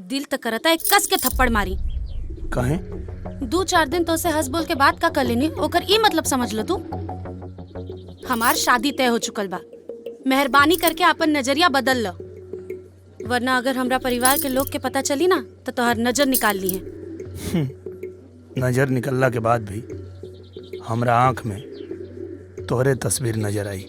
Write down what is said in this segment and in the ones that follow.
दिल तो करता है कस के थप्पड़ मारी। कहे 2-4 दिन तो से हंस बोल के बात का कर लेनी, ओकर ई मतलब समझ लो तू। हमार शादी तय हो चुकल बा, मेहरबानी करके अपन नजरिया बदल लो, वरना अगर हमरा परिवार के लोग के पता चली ना तो तोहर नजर निकाल ली है। नजर निकलला के बाद भी हमरा आंख में तोहरे तस्वीर नजर आई।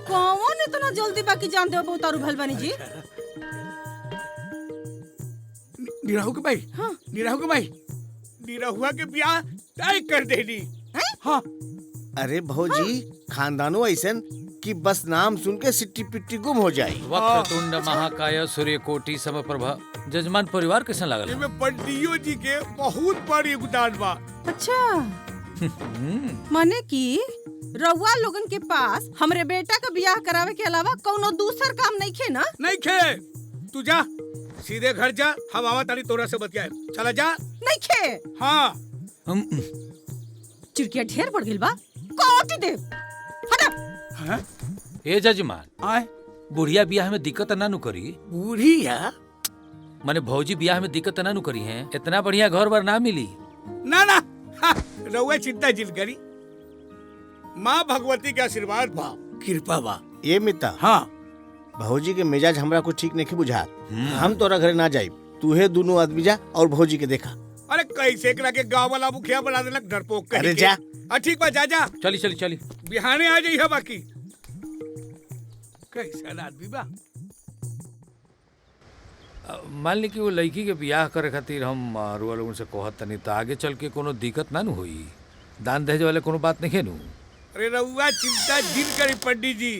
कौन इतना जल्दी बाकी जान दे उतारू भल बनी जी? निराहु के भाई, हाँ निराहु के भाई, निराहुआ के ब्याह तय कर देनी। हाँ अरे भौजी खानदानो ऐसन कि बस नाम सुन के सिट्टी पिट्टी गुम हो जाए। वक्रतुंड महाकाय सूर्यकोटि समप्रभा। जजमान परिवार कैसा लागल? इनमें पंडियो जी के बहुत बड़ी योगदान बा। अच्छा माने कि रउआ लोगन के पास हमरे बेटा का ब्याह करावे के अलावा कोनो दूसर काम नहीं खे ना? नहीं खे, तू जा सीधे घर जा, हम आवा तारी तोरा से बतियाए। चला जा। नहीं खे। हाँ चिड़किया ढेर बढ़ गइल बा, कोटी दे हटा। हाँ? ए जजमान आए बुढ़िया ब्याह में दिक्कत ना नु करी? बुढ़िया माने भौजी ब्याह में दिक्कत ना नु करी है? इतना बढ़िया घर बार ना मिली। ना ना, हाँ, रउआ चिंता जिल करी, माँ भगवती के आशीर्वाद बा, कृपा बा। ये मिता हाँ भौजी के मिजाज हमरा को ठीक नहीं बुझा। हम तोरा घरे ना जाई, तूहे दोनों आदमी जा और भौजी के देखा। अरे कैसे एकरा के गांव वाला मुखिया बना देलक डरपोक कह के। अरे जा। ठीक बा, जा जा, चली चली चली बिहाने आ जाइए। बाकी कैसा आदमी बा। मान ली कि वो लड़की के ब्याह करे खातिर हम रुआ लोगन से कहत तनी तो आगे चल के कोनो दिक्कत ना नु होई? दान दहेज वाले कोनो बात नहीं नु? अरे रउआ चिंता जिन करी पंडित जी।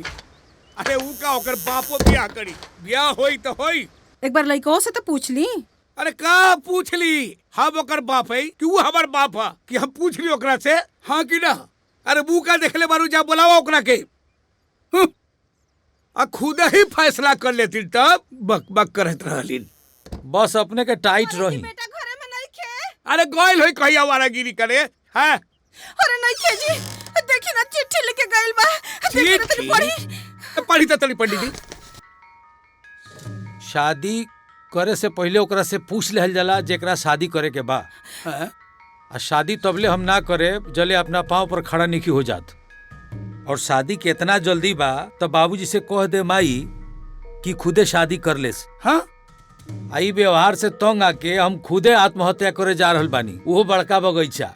अरे ऊ का ओकर बापो ब्याह करी, ब्याह होई तो होई। एक बार लइकों से तो पूछ ली। अरे का पूछ ली, हम ओकर बाप है कि वो हमार बाप है कि हम पूछ ली ओकरा से? हाँ कि ना? अरे बू का देखले बारू, जा बुलावा ओकरा के। आ खुद ही फैसला कर लेती तब बक बक करत रहलिन। बस अपने के टाइट रही। बेटा घरे में नहीं खे। अरे गोइल होई कहिया वारागिरी करे है? अरे नहीं खे जी, देखी ना चिट्ठी लेके गइल बा। देखी ना तनी पढ़ी। पढ़ी तो तनी पंडित जी। शादी करे से पहले ओकरा से पूछ लेहल जाला जेकरा शादी करे के बा। हाँ? आ शादी तबले हम ना करे जले अपना पाँव पर खड़ा नहीं हो जात। और शादी के इतना जल्दी बा तो बाबूजी से कह दे माई कि खुदे शादी कर लेस। हाँ? आई व्यवहार से तंग आके हम खुदे आत्महत्या करे जा रहल बानी, वो बड़का बगीचा।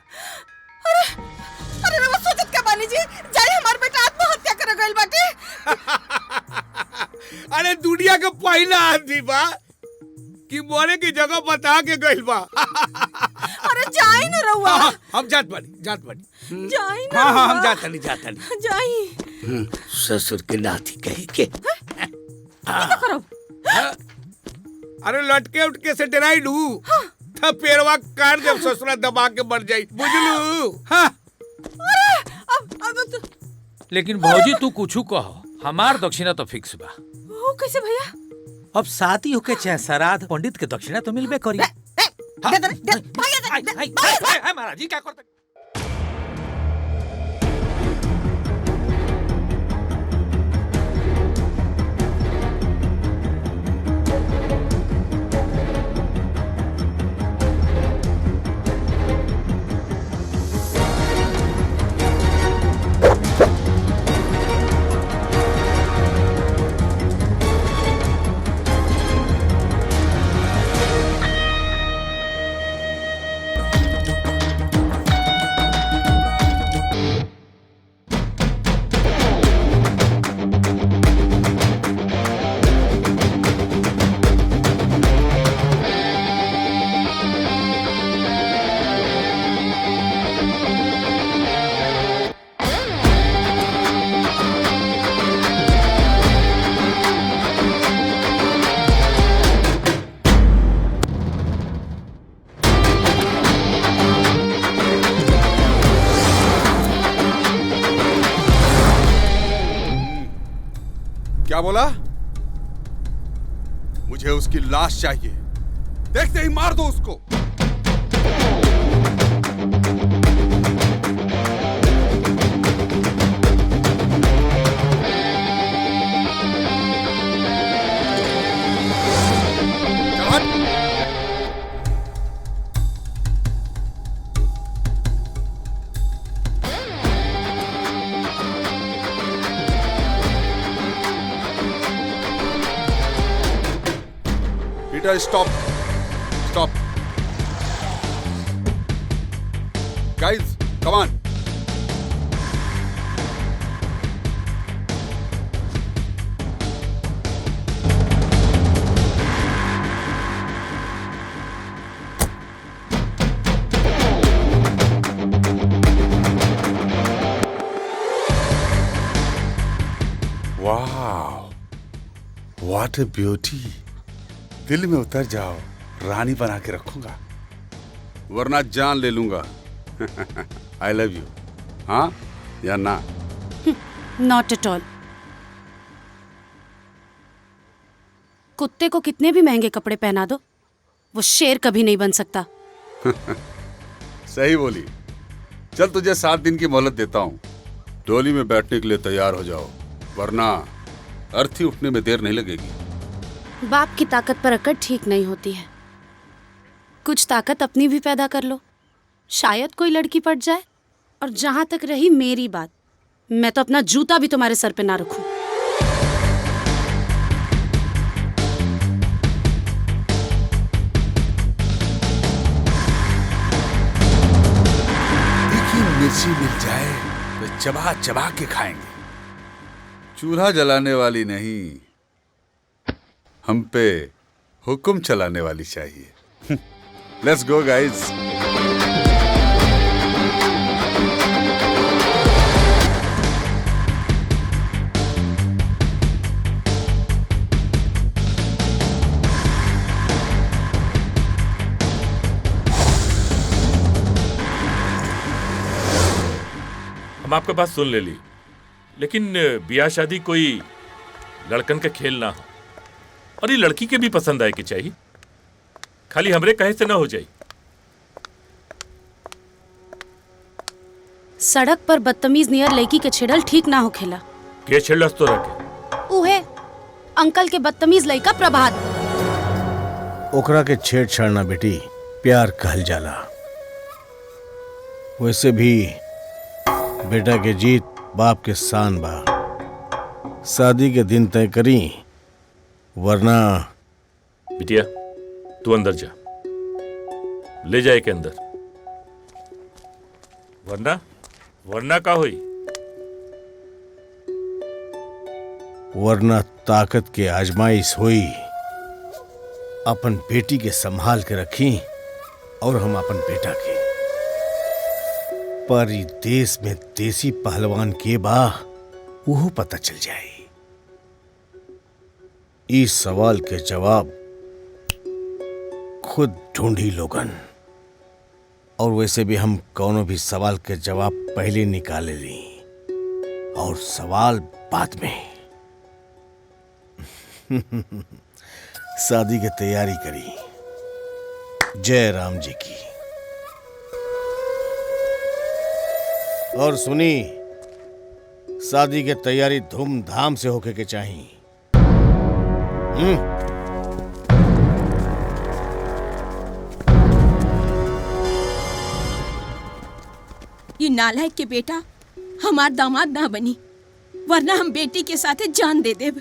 अरे रवा सोचत का बानी जी, जाई हमार बेटा आत्महत्या करे गइल बाटे। अरे दुनिया का पहला आदमी बा कि मोरे की जगह बता के गइल बा। अरे जाई ना रउआ। हाँ, हम जात बानी, जात बानी। जाई ना। हाँ हाँ, रउआ। हम जात नहीं, जात नहीं। जाई। ससुर के नाती कही के। क्या करो? अरे लटके उठके से डराई लू तब पेरवा काट जब ससुरा दबा के मर जाई, बुझलू? हाँ। अरे अब लेकिन भौजी तू कुछ कहो, हमार दक्षिणा तो फिक्स बा। वो कैसे भैया? अब शादी होके चाहे श्राद्ध, पंडित के दक्षिणा तो मिलबे करी। दे भैया महाराज जी क्या करते? क्या बोला? मुझे उसकी लाश चाहिए। देखते ही मार दो उसको। Peter, stop. Stop. Guys, come on. Wow. What a beauty. दिल में उतर जाओ, रानी बना के रखूंगा, वरना जान ले लूंगा। I love you. हाँ या ना? Not at all. कुत्ते को कितने भी महंगे कपड़े पहना दो, वो शेर कभी नहीं बन सकता। सही बोली। चल तुझे 7 दिन की मोहलत देता हूँ। डोली में बैठने के लिए तैयार हो जाओ, वरना अर्थी उठने में देर नहीं लगेगी। बाप की ताकत पर अकड़ ठीक नहीं होती है। कुछ ताकत अपनी भी पैदा कर लो, शायद कोई लड़की पट जाए। और जहां तक रही मेरी बात, मैं तो अपना जूता भी तुम्हारे सर पे ना रखूं। तीखी मिर्ची मिल जाए तो चबा चबा के खाएंगे। चूल्हा जलाने वाली नहीं, हम पे हुक्म चलाने वाली चाहिए। Let's go guys. हम आपका बात सुन ले ली, लेकिन ब्याह शादी कोई लड़कन का खेल ना हो, और ये लड़की के भी पसंद आए कि चाहिए, खाली हमरे कहे से ना हो जाए। सड़क पर बदतमीज नियर लड़की के छेड़ल ठीक ना हो खेला। के छेड़लस तो रखे उहे अंकल के बदतमीज लड़का प्रभात। ओकरा के छेड़छाड़ ना बेटी, प्यार कहल जाला। वैसे भी बेटा के जीत बाप के शान बा। शादी के दिन तय करी, वरना। बिटिया तू अंदर जा, ले जाए के अंदर, वरना वरना का हुई? वरना ताकत के आजमाइश हुई। अपन बेटी के संभाल के रखी और हम अपन बेटा के। पर ई देश में देसी पहलवान के बा, वो पता चल जाए। इस सवाल के जवाब खुद ढूंढी लोगन। और वैसे भी हम कौनो भी सवाल के जवाब पहले निकाले ली, और सवाल बाद में। शादी की तैयारी करी। जय राम जी की। और सुनी, शादी की तैयारी धूमधाम से होके के चाहिए। ये नालायक के बेटा हमार दामाद ना बनी, वरना हम बेटी के साथे जान दे देब।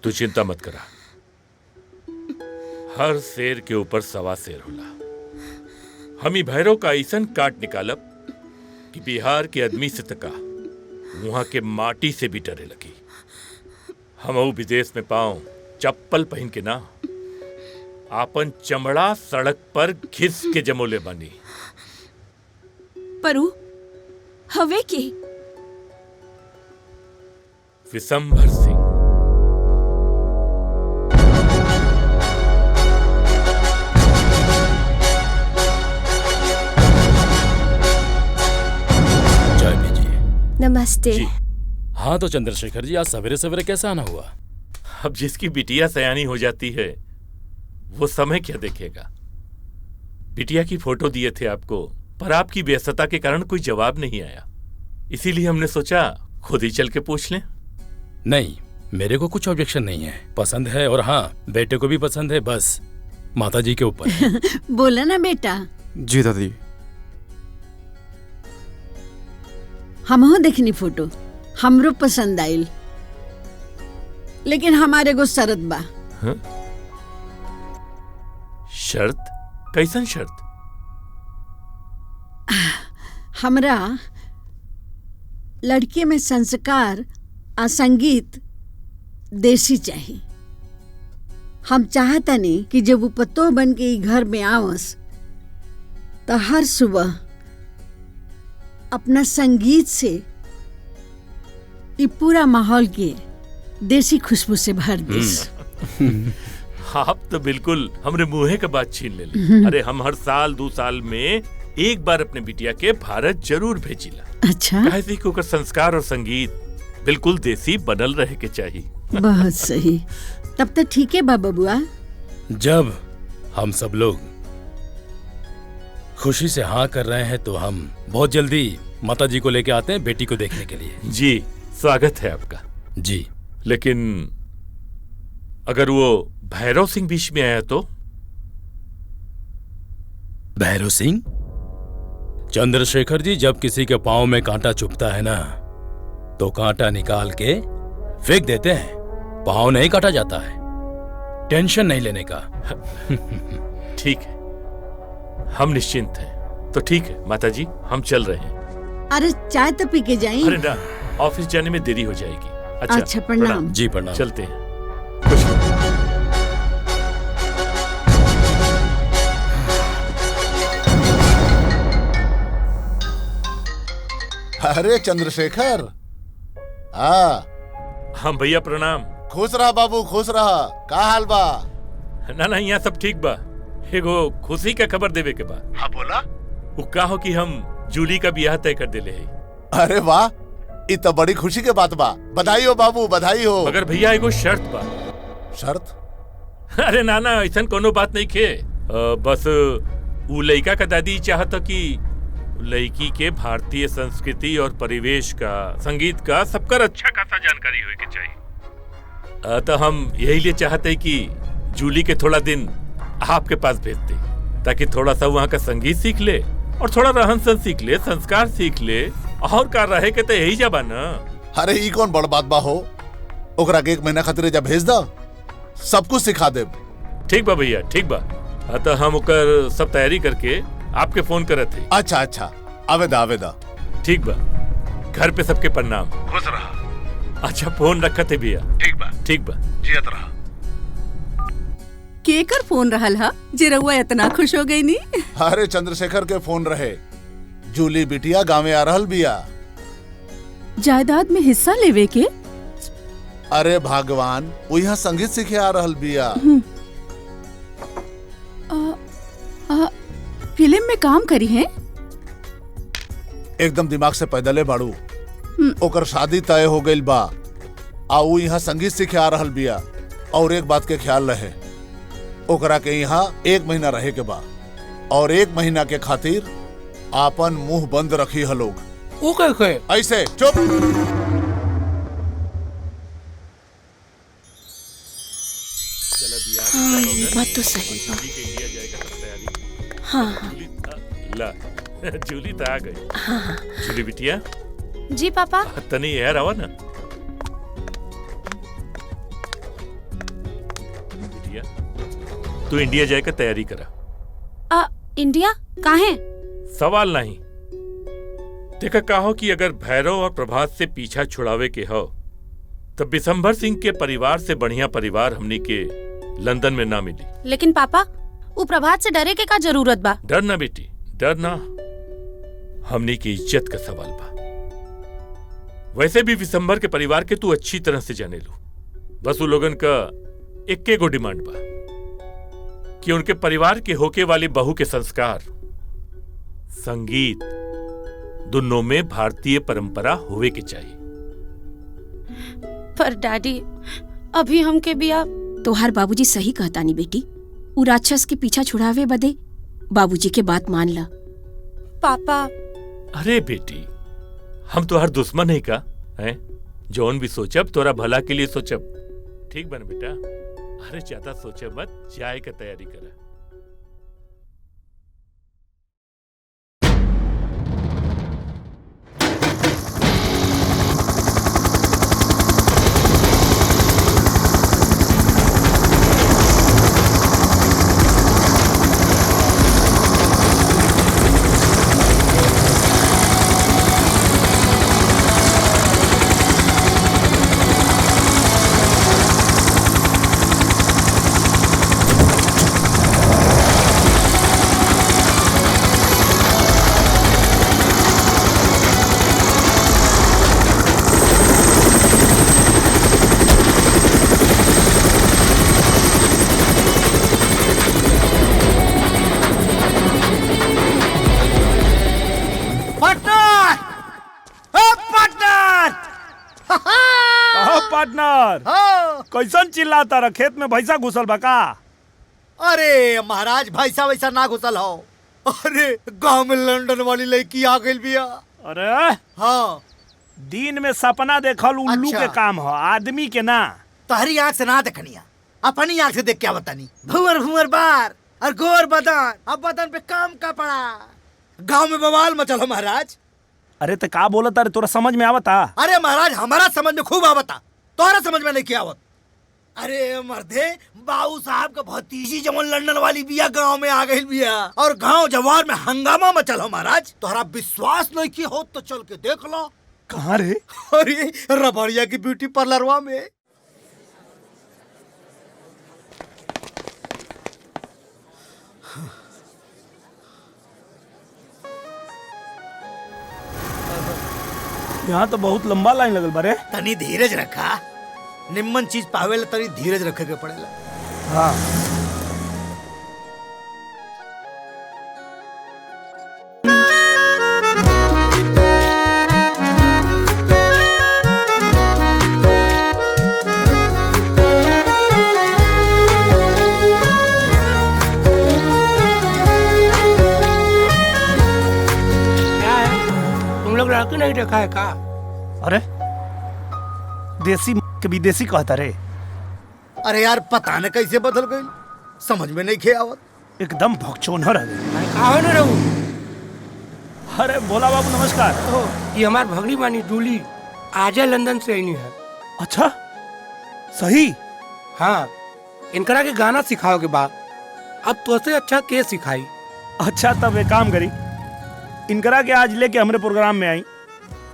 तू चिंता मत करा, हर शेर के ऊपर सवा शेर होला। हम ही भैरव का ऐसन काट निकालब कि बिहार के आदमी से तका वहां के माटी से भी डरे लगी। हम विदेश में पाऊं चप्पल पहन के ना, आपन चमड़ा सड़क पर घिस के जमोले बनी। परू हवे के विशंभर सिंह। नमस्ते। जी हाँ तो चंद्रशेखर जी, आज सवेरे सवेरे कैसे आना हुआ? अब जिसकी बिटिया सयानी हो जाती है वो समय क्या देखेगा। बिटिया की फोटो दिए थे आपको, पर आपकी व्यस्तता के कारण कोई जवाब नहीं आया, इसीलिए हमने सोचा खुद ही चल के पूछ लें। नहीं, मेरे को कुछ ऑब्जेक्शन नहीं है, पसंद है, और हाँ बेटे को भी पसंद है, बस माता जी के ऊपर है। बोला ना बेटा। जी दादी। हमहो देखनी फोटो, हमरो पसंद आइल, लेकिन हमारे को शरत बा। हाँ? शर्त? कैसन शर्त? हमरा लड़की में संस्कार आ संगीत देसी चाहिए। हम चाहता नहीं कि जब वो पतो बन के ई घर में आवस तो हर सुबह अपना संगीत से ये पूरा माहौल के देसी खुशबू से भर देस। आप तो बिल्कुल हमरे मुंहे का बात छीन ले। अरे हम हर साल 2 साल में एक बार अपने बिटिया के भारत जरूर भेजिला। अच्छा, कैसे कि ओकर संस्कार और संगीत बिल्कुल देसी बनल रहे के चाहिए। बहुत सही, तब तो ठीक है बाबा बुआ। जब हम सब लोग खुशी से हाँ कर रहे हैं तो हम बहुत जल्दी माता जी को लेके आते हैं बेटी को देखने के लिए। जी, स्वागत है आपका। जी, लेकिन अगर वो भैरव सिंह बीच में आया तो? भैरव सिंह? चंद्रशेखर जी, जब किसी के पांव में कांटा चुभता है ना तो कांटा निकाल के फेंक देते हैं, पांव नहीं काटा जाता है। टेंशन नहीं लेने का। ठीक है, हम निश्चिंत हैं। तो ठीक है माता जी, हम चल रहे हैं। अरे चाय तो पी के जाइए। अरे ना, ऑफिस जाने में देरी हो जाएगी। अच्छा, प्रणाम। जी प्रणाम। चलते हैं। खुश रहो। अरे चंद्रशेखर। हाँ हम भैया प्रणाम। खुश रहा बाबू, खुश रहा। का हाल बा? ना यहाँ सब ठीक बा। एगो खुशी का खबर देवे के बा। हाँ बोला। वो का हो कि हम जूली का ब्याह तय कर देले है। अरे वाह, ये तो बड़ी खुशी के बात बा। बधाई हो बाबू, बधाई हो। मगर भैया एगो शर्त बा। शर्त? अरे नाना, ऐसा कोनो बात नहीं खे। बस उ लड़का का दादी चाहता कि लड़की के भारतीय संस्कृति और परिवेश का, संगीत का सबकर अच्छा खासा जानकारी होए के चाहिए। तो हम यही लिए चाहते हैं कि जूली के थोड़ा दिन आपके पास भेज दे, ताकि थोड़ा सा वहाँ का संगीत सीख ले और थोड़ा रहन सहन सीख ले, संस्कार सीख ले, और का रहे के तो यही जाबा ना। अरे ई कौन बड़ बात बा हो? ओकरा के 1 महीना खातिर जा भेज दा, सब कुछ सिखा दे। ठीक बा भैया, ठीक बा। तो हम ओकर सब तैयारी करके आपके फोन करत थे। अच्छा अच्छा, आवेदा आवेदा। ठीक बा, घर पे सबके प्रणाम। खुश रहा। अच्छा, फोन रखत है भैया। ठीक बा, ठीक बा। जियत रहा। केकर फोन रहल हा जे रउआ इतना खुश हो गई नी? अरे चंद्रशेखर के फोन रहे। जूली बिटिया गाँव आ रहल बिया। जायदाद में हिस्सा लेवे के? अरे भगवान, वो यहाँ संगीत सीखे आ रहल बिया। फिल्म में काम करी है? एकदम दिमाग से पैदले बाड़ू। ओकर शादी तय हो गई बा, आ वो यहाँ संगीत सीखे आ रहल बिया। और एक बात के ख्याल रहे, ओकरा के यहाँ 1 महीना रहे के बा, और 1 महीना के खातिर आपन मुंह बंद रखी है लोग। वो कहे ऐसे चुप। बात तो सही बा। हाँ ला, जूली तो आ गई। हाँ। जूली बिटिया। जी पापा। तनी यार आवा ना। बिटिया, तू इंडिया जाए का तैयारी करा। इंडिया काहे? सवाल नहीं। देखा कहो कि अगर भैरव और प्रभात से पीछा छुड़ावे के हो तब बिशंभर सिंह के परिवार से बढ़िया परिवार हमनी के लंदन में ना मिली। लेकिन पापा, वो प्रभात से डरे के का जरूरत बा? डरना बेटी, डरना। हमनी की इज्जत का सवाल बा। वैसे भी विशंभर के परिवार के तू अच्छी तरह से जाने लो। बस वो लोगन का एक गो डिमांड बा कि उनके परिवार के होके वाली बहू के संस्कार, संगीत दोनों में भारतीय परंपरा होवे के चाहिए। पर डैडी अभी हमके बिया। तोहार बाबूजी सही कहता नहीं बेटी, उ राक्षस के पीछा छुड़ावे बदे बाबूजी के बात मान ला। पापा अरे बेटी, हम तो हर दुश्मन है का हैं? जौन भी सोचब तोरा भला के लिए सोचब। ठीक बन बेटा, अरे ज्यादा सोचे मत, जाए का तैयारी करा। पार्टनर कैसन चिल्लाता रहा? खेत में भैंसा घुसल बा का? अरे महाराज, भैंसा वैसा ना घुसल हो। अरे गांव में लंदन वाली लड़की आ गई बिया। अरे हाँ, दिन में सपना देखल उल्लू अच्छा। के काम हो, आदमी के ना। तहरी आँख से ना देखनिया, अपनी आँख से देख क्या बतानी। भुवर भुवर बार और गोर बदन, अब बदन पे काम का पड़ा। गांव में बवाल मचल हो महाराज। अरे तो का बोलता रे, तोरा समझ में आवता? अरे महाराज, हमारा समझ में खूब आवता, तोहरा समझ में नहीं क्या आवत। अरे मर्दे, बाबू साहब का भतीजी जमन लंदन वाली बिया गांव में आ गई बिया और गांव जवार में हंगामा मचल हो महाराज। तोहरा विश्वास नहीं की हो तो चल के देख लो। कहाँ रे? अरे रबड़िया की ब्यूटी पार्लरवा में। यहाँ तो बहुत लंबा लाइन लगल बारे। तनी धीरज रखा, निम्मन चीज पावेला तनी धीरज रखे के पड़ेला। हाँ लड़की नहीं देखा है का? अरे देसी के विदेशी कहता रे। अरे यार, पता न कैसे बदल गई, समझ में नहीं खे आवत। एकदम भगचोनहर है। कहाँ न रहूं? अरे भोला बाबू नमस्कार। ये हमार भगनी बानी डूली, आज लंदन से आई है। अच्छा सही? हाँ, इनकरा के गाना सिखाओ के बाद अब तो से अच्छा के सिखाई। अच्छा तब एक काम करी, इनकरा के आज लेके हमरे प्रोग्राम में आई,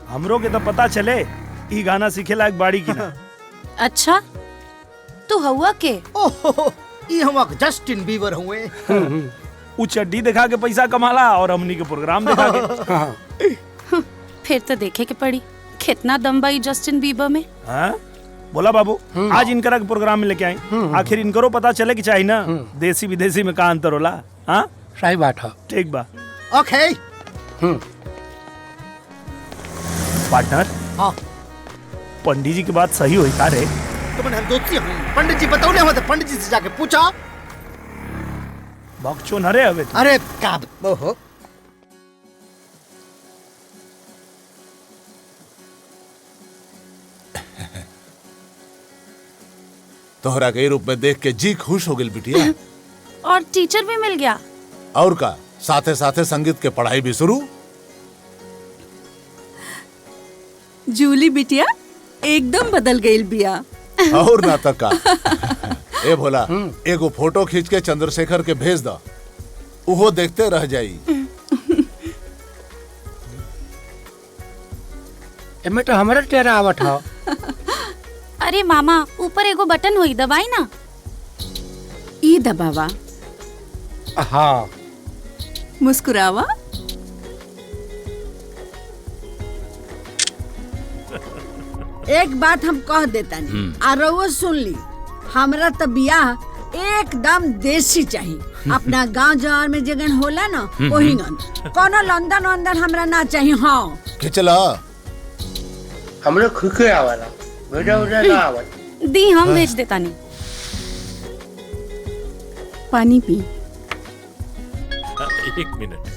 हमरो के तो पता चले ई गाना सीखे लायक बाड़ी की ना। अच्छा तू हुआ के? ओहो, ये हम जस्टिन बीबर हुए। उ चड्डी दिखा के पैसा कमाला और हमनी के प्रोग्राम दिखा के। फिर तो देखे के पड़ी कितना दम बाई जस्टिन बीबर में। हाँ बोला बाबू, आज इनकरा के प्रोग्राम में लेके आई, आखिर इनकरो पता चले कि चाहिए ना देसी विदेशी में का अंतर होला। हाँ सही बात है। ठीक बा। ओके पार्टनर। हाँ, पंडित जी की बात सही हुई का रे? तुमने हम दोस्ती हुई, पंडित जी बताओ ना, तो पंडित जी से जाके पूछा। बकचोन हरे हवे। अरे का ओहो, तोहरा के रूप में देख के जी खुश हो गई बिटिया। और टीचर भी मिल गया। और का साथे साथे संगीत के पढ़ाई भी शुरू। जूली बिटिया एकदम बदल गई बिया। और ना तक का। ए भोला, एगो फोटो खींच के चंद्रशेखर के भेज दा, उहो देखते रह जाई। एमे तो हमारा चेहरा आवत है। अरे मामा, ऊपर एगो बटन हुई, दबाई ना। ई दबावा। हाँ, मुस्कुरावा। एक बात हम कह देता नहीं, आरो सुन ली, हमरा तो बियाह एकदम देसी चाहिए। अपना गांव जवार में जगन होला ना वही गन, कोनो लंदन वंदन हमरा ना चाहिए। हाँ खिचला हमरे खुके आवाला। बेटा उधर का आवत दी हम भेज देता नहीं। पानी पी। एक मिनट,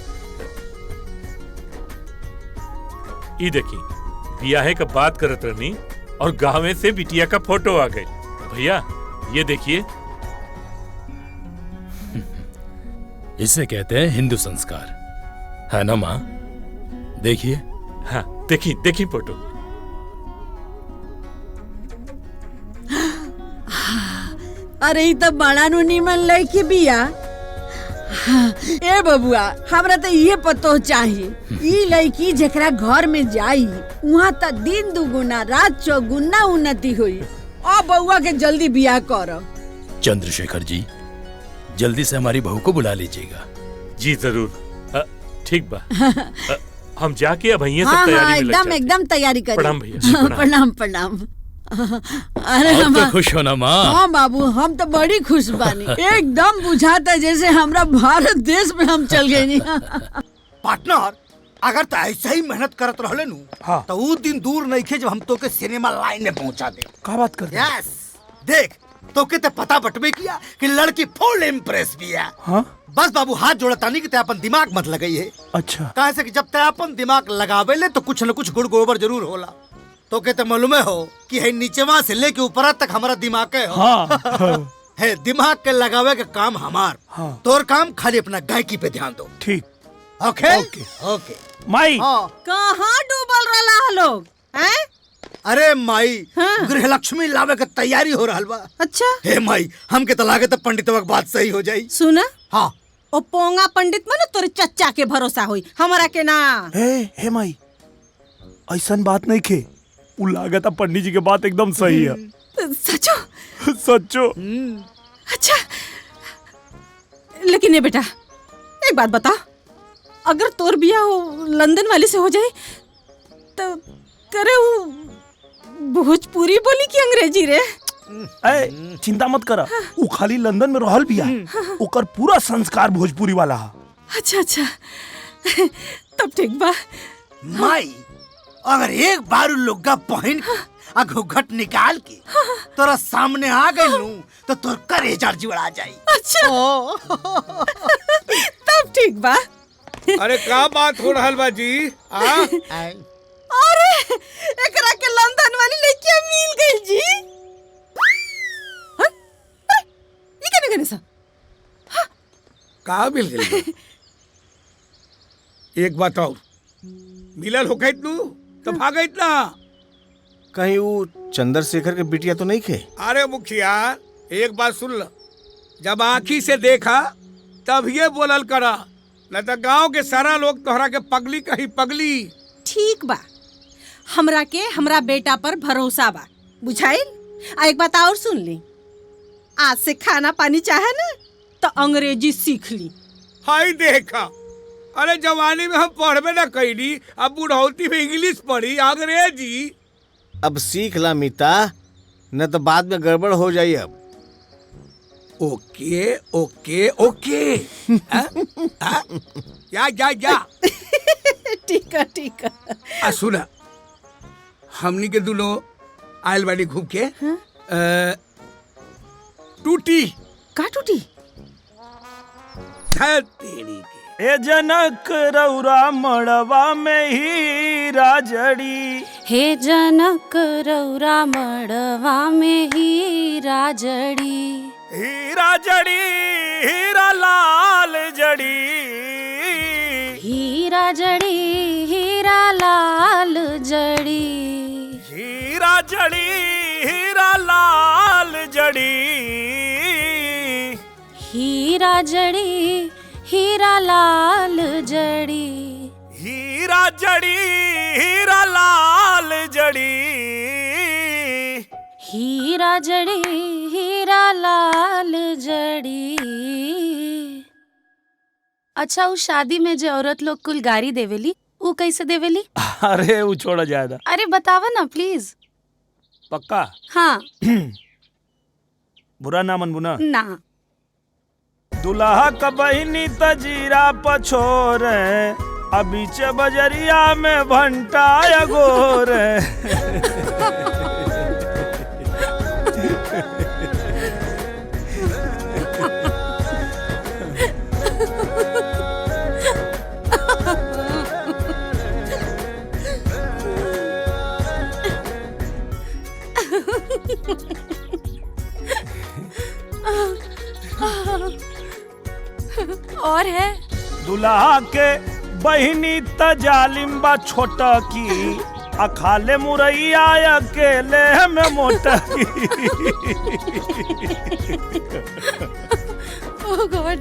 ये देखी बियाहे का बात करत रहनी और गाँव से बिटिया का फोटो आ गई। भैया ये देखिए, इसे कहते हैं हिंदू संस्कार, है ना माँ? देखिए। हाँ देखी देखी फोटो। अरे ई तो बड़ा नु निमन लड़की बिया। ए बबुआ, हमरा तो ये पतो चाहिए, ई लड़की जेकरा घर में जाई वहाँ तो दिन दुगुना रात चौगुना उन्नति हुई। और बउआ के जल्दी बियाह करो। चंद्रशेखर जी, जल्दी से हमारी बहू को बुला लीजिएगा। जी जरूर। ठीक बा। हम जाके अब यहीं सब हाँ, तैयारी में लग एकदम जाते। एकदम तैयारी करें। प्रणाम भैया जी, प्रणाम। प्रणाम प्रणाम। अरे आप तो खुश हो ना माँ? हाँ बाबू, हम तो बड़ी खुश बानी। एकदम बुझाता जैसे हमरा भारत देश में हम चल गए। पार्टनर, अगर तो ऐसा ही मेहनत करत रहले नु, हाँ। तो वो दिन दूर नहीं खे जब हम तो के सिनेमा लाइन में पहुंचा दे। क्या बात करते हैं? यस, देख तो के ते पता बटवे किया कि लड़की फुल इम्प्रेस भी है। हाँ? बस बाबू हाथ जोड़ता नहीं कि ते अपन दिमाग मत लगाई है। अच्छा। कहे से कि जब ते अपन दिमाग लगावे ले तो कुछ न कुछ गुड़ गोबर जरूर होला। तो के ते मालूम हो कि है नीचेवा से लेके ऊपर तक हमारा दिमाग है। हाँ। है दिमाग के लगावे का काम हमार। हाँ। तोर काम खाली अपना गायकी पे ध्यान दो। ठीक। ओके ओके। Okay my. कहाँ डूबल रहा लोग हैं? अरे माई, हाँ। गृह लक्ष्मी लावे के तैयारी हो रहा बा। अच्छा। हे माई, हमके तो लागे तो पंडितवा के बात सही हो जाई। सुना? हाँ। ओ पोंगा पंडित में ना तोरे चच्चा के भरोसा होई, हमारा के ना। हे माई, ऐसा बात नहीं खे। उ लागत पंडित जी के बात एकदम सही है। सचो? सचो। अच्छा, लेकिन ये बेटा एक बात बता, अगर तोर बिया लंदन वाली से हो जाए तो करे वो भोजपुरी बोली की अंग्रेजी रे? ए, चिंता मत करा, उ खाली लंदन में रहल बिया, ओकर पूरा संस्कार भोजपुरी वाला है। अच्छा अच्छा, तब ठीक बा। माई, अगर एक बार उ लोगा पहन के घूंघट निकाल के तोरा सामने आ गई नू तो तोर कलेजा जुड़ा जाई। अच्छा। तब ठीक बा। अरे का बात हो रहल बा जी? अरे एकरा के लंदन वाली लड़की मिल गई जी। हाँ? अरे ये क्या निकले सा? का मिल गई? एक बात और, मिलल हो गई तू तो भागत ना। कहीं वो चंद्रशेखर के बिटिया तो नहीं खे? अरे मुखिया, एक बात सुन ल, जब आँखी से देखा तब ये बोलल करा, न तो गांव के सारा लोग तोहरा के पगली कही पगली। ठीक बा, हमरा के हमरा बेटा पर भरोसा बा, बुझाइल? आ एक बात और सुन ली, आज से खाना पानी चाहे ना तो अंग्रेजी सीख ली। हाय देखा, अरे जवानी में हम पढ़बे ना कैली, अब बुढ़ौती में इंग्लिश पढ़ी, अंग्रेजी। अब सीख ला मीता, न तो बाद में गड़बड़ हो जाई। अब ओके ओके ओके। या या या। ठीक है ठीक है। सुना, हमनी के दोनों आयल बाड़ी घूम के टूटी। का टूटी? तेरी के। ए जनक रौरा मड़वा में हीरा जड़ी। हे जनक रौरा मड़वा में हीरा जड़ी। हीरा जड़ी, हीरा लाल जड़ी। हीरा जड़ी, हीरा लाल जड़ी। हीरा जड़ी, हीरा लाल जड़ी। हीरा जड़ी, हीरा लाल जड़ी। हीरा जड़ी, हीरा लाल जड़ी। हीरा जड़ी, हीरा लाल जड़ी। अच्छा, उस शादी में जो औरत लोग कुल गारी देवेली, वो कैसे देवेली? अरे वो छोड़ा जाएगा। अरे बतावा ना प्लीज। पक्का? हाँ। बुरा ना मन बुना ना। दुल्हा का बहिनी तजीरा पछोर, अबीच बजरिया में भंटा गोर। और है दुल्हा के बहिनी त जालिम बा छोटा की अखाले मुरैया अकेले में मोटा की। ओह गॉड।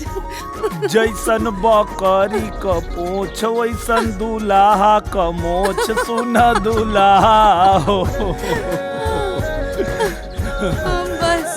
जैसन बकरी क पूछ वैसन दुल्हा क मोछ सुना दुल्हा हो। बस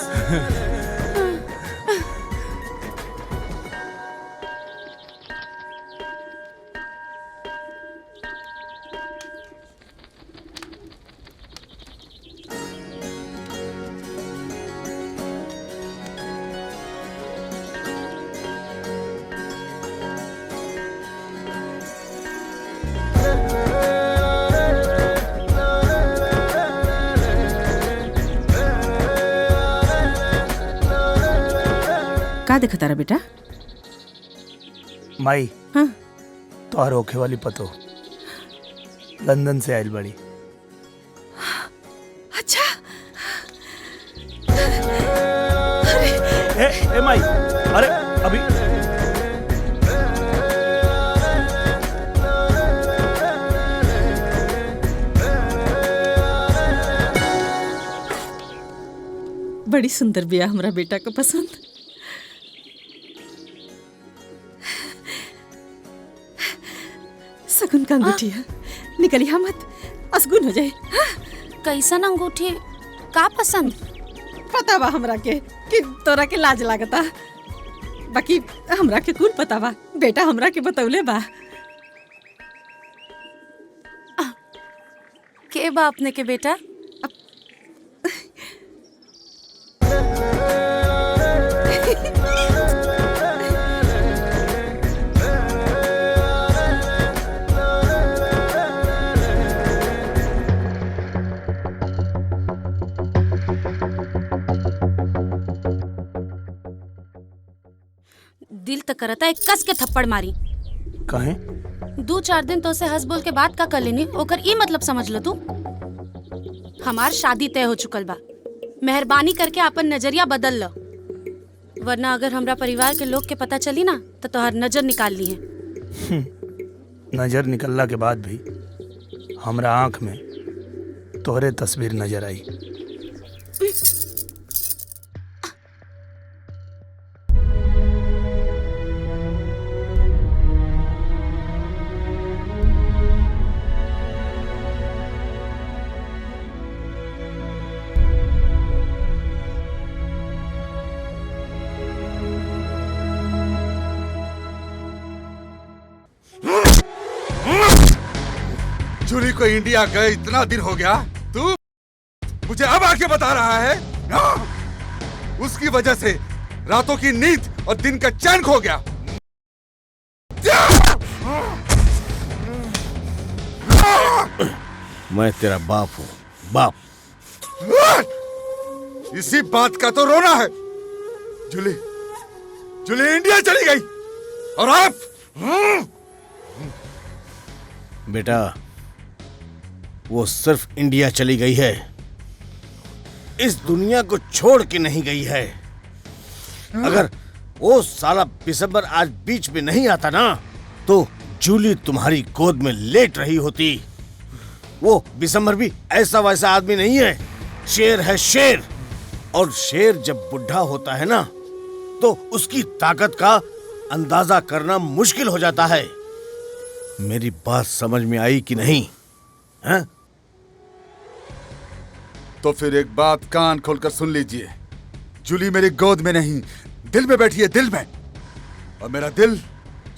का देखा तारा बेटा? माई हाँ? तोहर होखे वाली पतो लंदन से आयल बड़ी। अच्छा। ए माई, अरे अभी बड़ी सुंदर बिया हमरा बेटा को पसंद। सगुन का अंगूठी है, निकलिया मत, असगुन हो जाए। कैसन अंगूठी का पसंद? पता बा हमरा के कि तोरा के लाज लागता, बाकी हमरा के कुल पता बा, बेटा हमरा के बतौले बा। के बा अपने के बेटा? दिल तक करता है कस के थप्पड़ मारी। कहे 2-4 दिन तो से हंस बोल के बात का कर लेनी, ओकर ई मतलब समझ लो तू। हमार शादी तय हो चुकल बा, मेहरबानी करके अपन नजरिया बदल लो, वरना अगर हमरा परिवार के लोग के पता चली ना तो तोहर नजर निकाल ली है। नजर निकलला के बाद भी हमरा आंख में तोहरे तस्वीर नजर आई। जूली को इंडिया गए इतना दिन हो गया, तू मुझे अब आके बता रहा है? उसकी वजह से रातों की नींद और दिन का चैन खो गया। मैं तेरा बाप हूँ, बाप। इसी बात का तो रोना है। जूली जूली इंडिया चली गई और आप बेटा, वो सिर्फ इंडिया चली गई है, इस दुनिया को छोड़ के नहीं गई है। अगर वो साला दिसंबर आज बीच में नहीं आता ना, तो जूली तुम्हारी गोद में लेट रही होती। वो दिसंबर भी ऐसा वैसा आदमी नहीं है, शेर है शेर। और शेर जब बुढ़ा होता है ना, तो उसकी ताकत का अंदाजा करना मुश्किल हो जाता है। मेरी बात समझ में आई कि नहीं? हैं? तो फिर एक बात कान खोलकर सुन लीजिए, जूली मेरी गोद में नहीं, दिल में बैठी है, दिल में। और मेरा दिल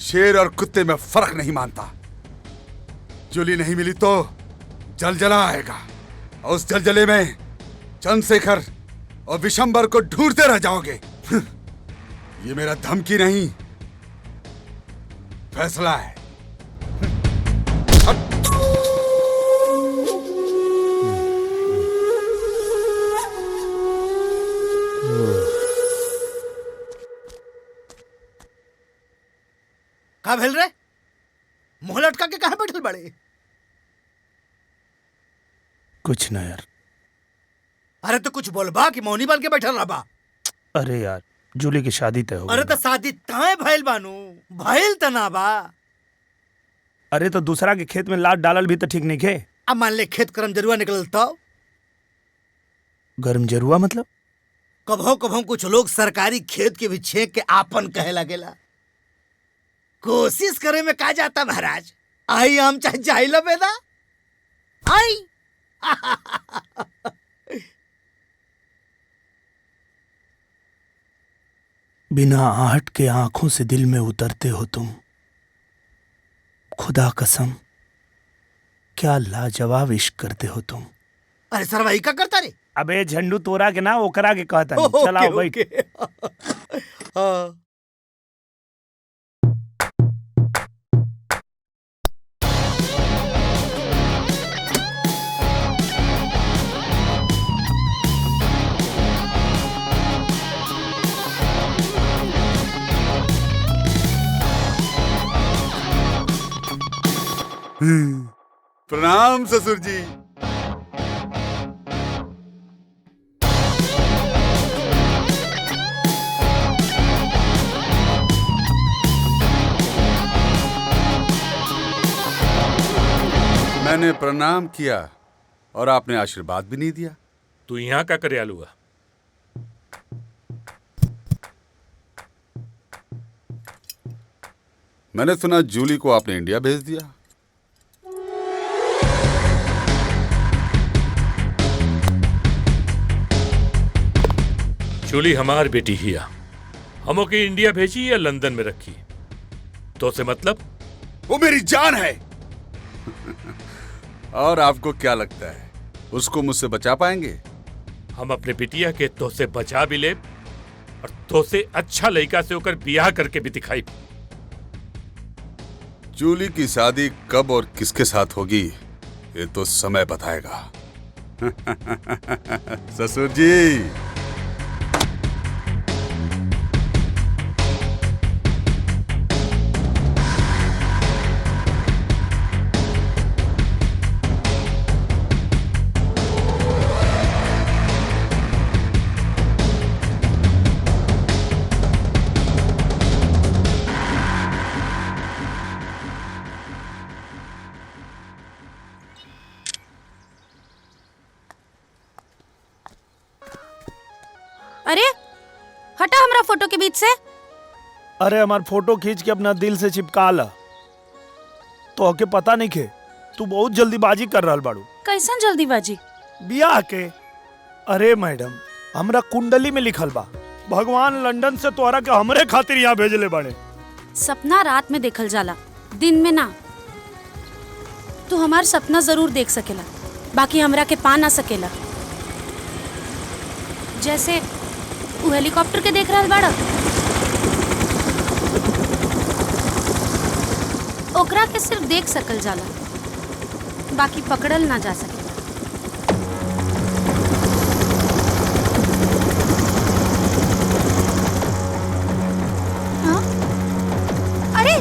शेर और कुत्ते में फर्क नहीं मानता। जूली नहीं मिली तो जलजला आएगा, और उस जलजले में चंद्रशेखर और विशंबर को ढूंढते रह जाओगे। ये मेरा धमकी नहीं, फैसला है। का भेल रे? मुंह लटका के कहाँ बैठल बड़े? कुछ ना यार। अरे तो कुछ बोलबा कि मौनी बन के बैठल रहबा? अरे यार, जूली की शादी तय हो अरे गई। तो शादी तय भइल बानू, भइल त ना बा। अरे तो दूसरा के खेत में लात डालल भी तो ठीक नहीं खे। अब मान ले खेत करम जरुआ निकलल तो गर्म जरुआ मतलब? कभो कभो कुछ लोग सरकारी खेत के भी छेक के आपन कहे लगेला। कोशिश करे में का जाता महाराज, आई हम चाहे जाइला बेदा आई। बिना आहट के आंखों से दिल में उतरते हो तुम, खुदा कसम क्या लाजवाब इश्क करते हो तुम। अरे सरवाई का करता रे? अबे झंडू तोरा के ना ओकरा के कहता नहीं। ओके, चलाओ भाई। ओके। हाँ। प्रणाम ससुर जी। मैंने प्रणाम किया और आपने आशीर्वाद भी नहीं दिया। तू यहाँ का करे आलूआ? मैंने सुना जूली को आपने इंडिया भेज दिया। जूली हमार बेटी हिया, हमो के इंडिया भेजी या लंदन में रखी तो से मतलब? वो मेरी जान है। और आपको क्या लगता है उसको मुझसे बचा पाएंगे? हम अपने बिटिया के तो से बचा भी ले और तो से अच्छा लड़का से होकर बियाह करके भी दिखाई। जूली की शादी कब और किसके साथ होगी ये तो समय बताएगा। ससुर जी। अरे हटा हमरा फोटो के बीच से। अरे हमार फोटो खींच के अपना दिल से चिपका ला। तो आके पता नहीं खे तू बहुत जल्दीबाजी कर रहल बाड़ू। कैसन जल्दीबाजी? बियाह के। अरे मैडम हमरा कुंडली में लिखल बा भगवान लंदन से तोहरा के हमरे खातिर यहाँ भेजले बाड़े। सपना रात में देखल जाला, दिन में ना। तू हमार सपना जरूर देख सकेला, बाकी हमरा के पा ना सकेला। जैसे वो हेलीकॉप्टर के देख रहल बाड़ा, ओकरा के सिर्फ देख सकल जाला, बाकी पकड़ल ना जा सकेला। हाँ? अरे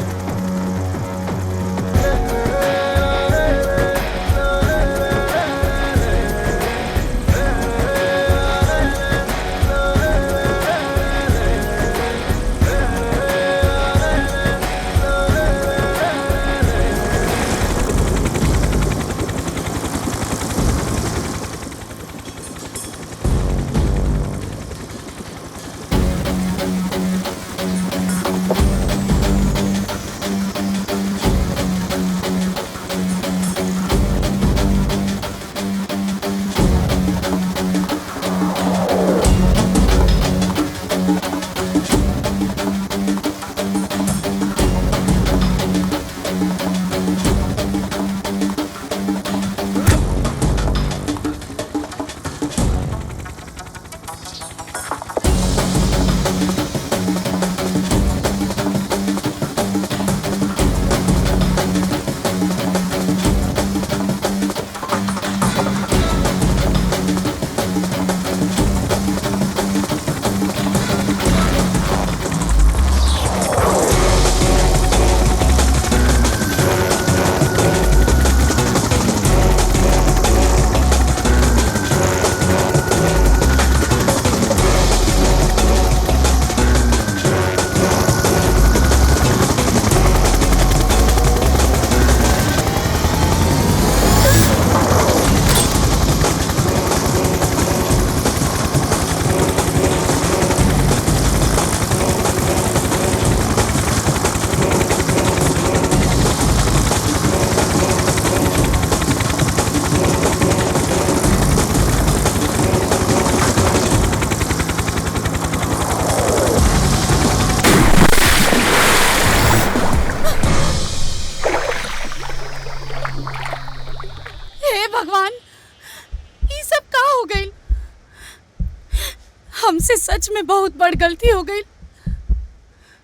सच में बहुत बड़ गलती हो गई।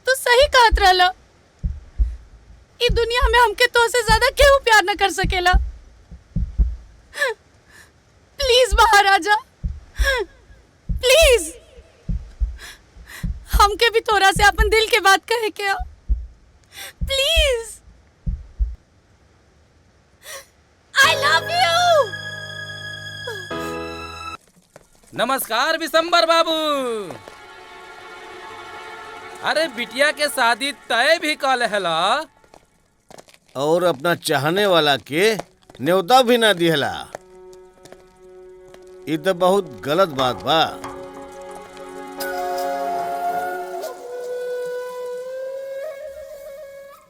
तू सही कहत रहला। ई दुनिया में हमके तो से ज्यादा केहू प्यार न कर सकेला। प्लीज बाहर आ जा, प्लीज। हमके भी थोड़ा से अपन दिल के बात कहे के आ, प्लीज। I love you. नमस्कार विशंबर बाबू। अरे बिटिया के शादी तय भी कल हैला और अपना चाहने वाला के न्योता भी ना दिहला। ये तो बहुत गलत बात बा।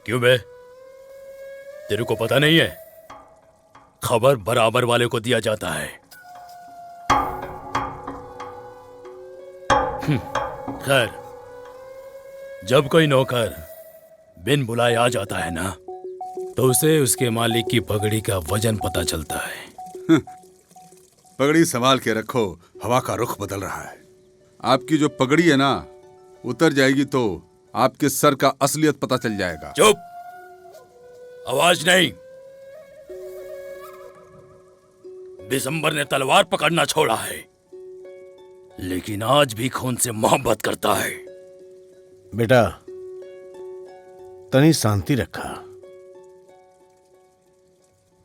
क्यों बे, तेरे को पता नहीं है? खबर बराबर वाले को दिया जाता है। खैर, जब कोई नौकर बिन बुलाए आ जाता है ना, तो उसे उसके मालिक की पगड़ी का वजन पता चलता है। पगड़ी संभाल के रखो, हवा का रुख बदल रहा है। आपकी जो पगड़ी है ना, उतर जाएगी तो आपके सर का असलियत पता चल जाएगा। चुप, आवाज नहीं। दिसंबर ने तलवार पकड़ना छोड़ा है, लेकिन आज भी खून से मोहब्बत करता है। बेटा तनी शांति रखा,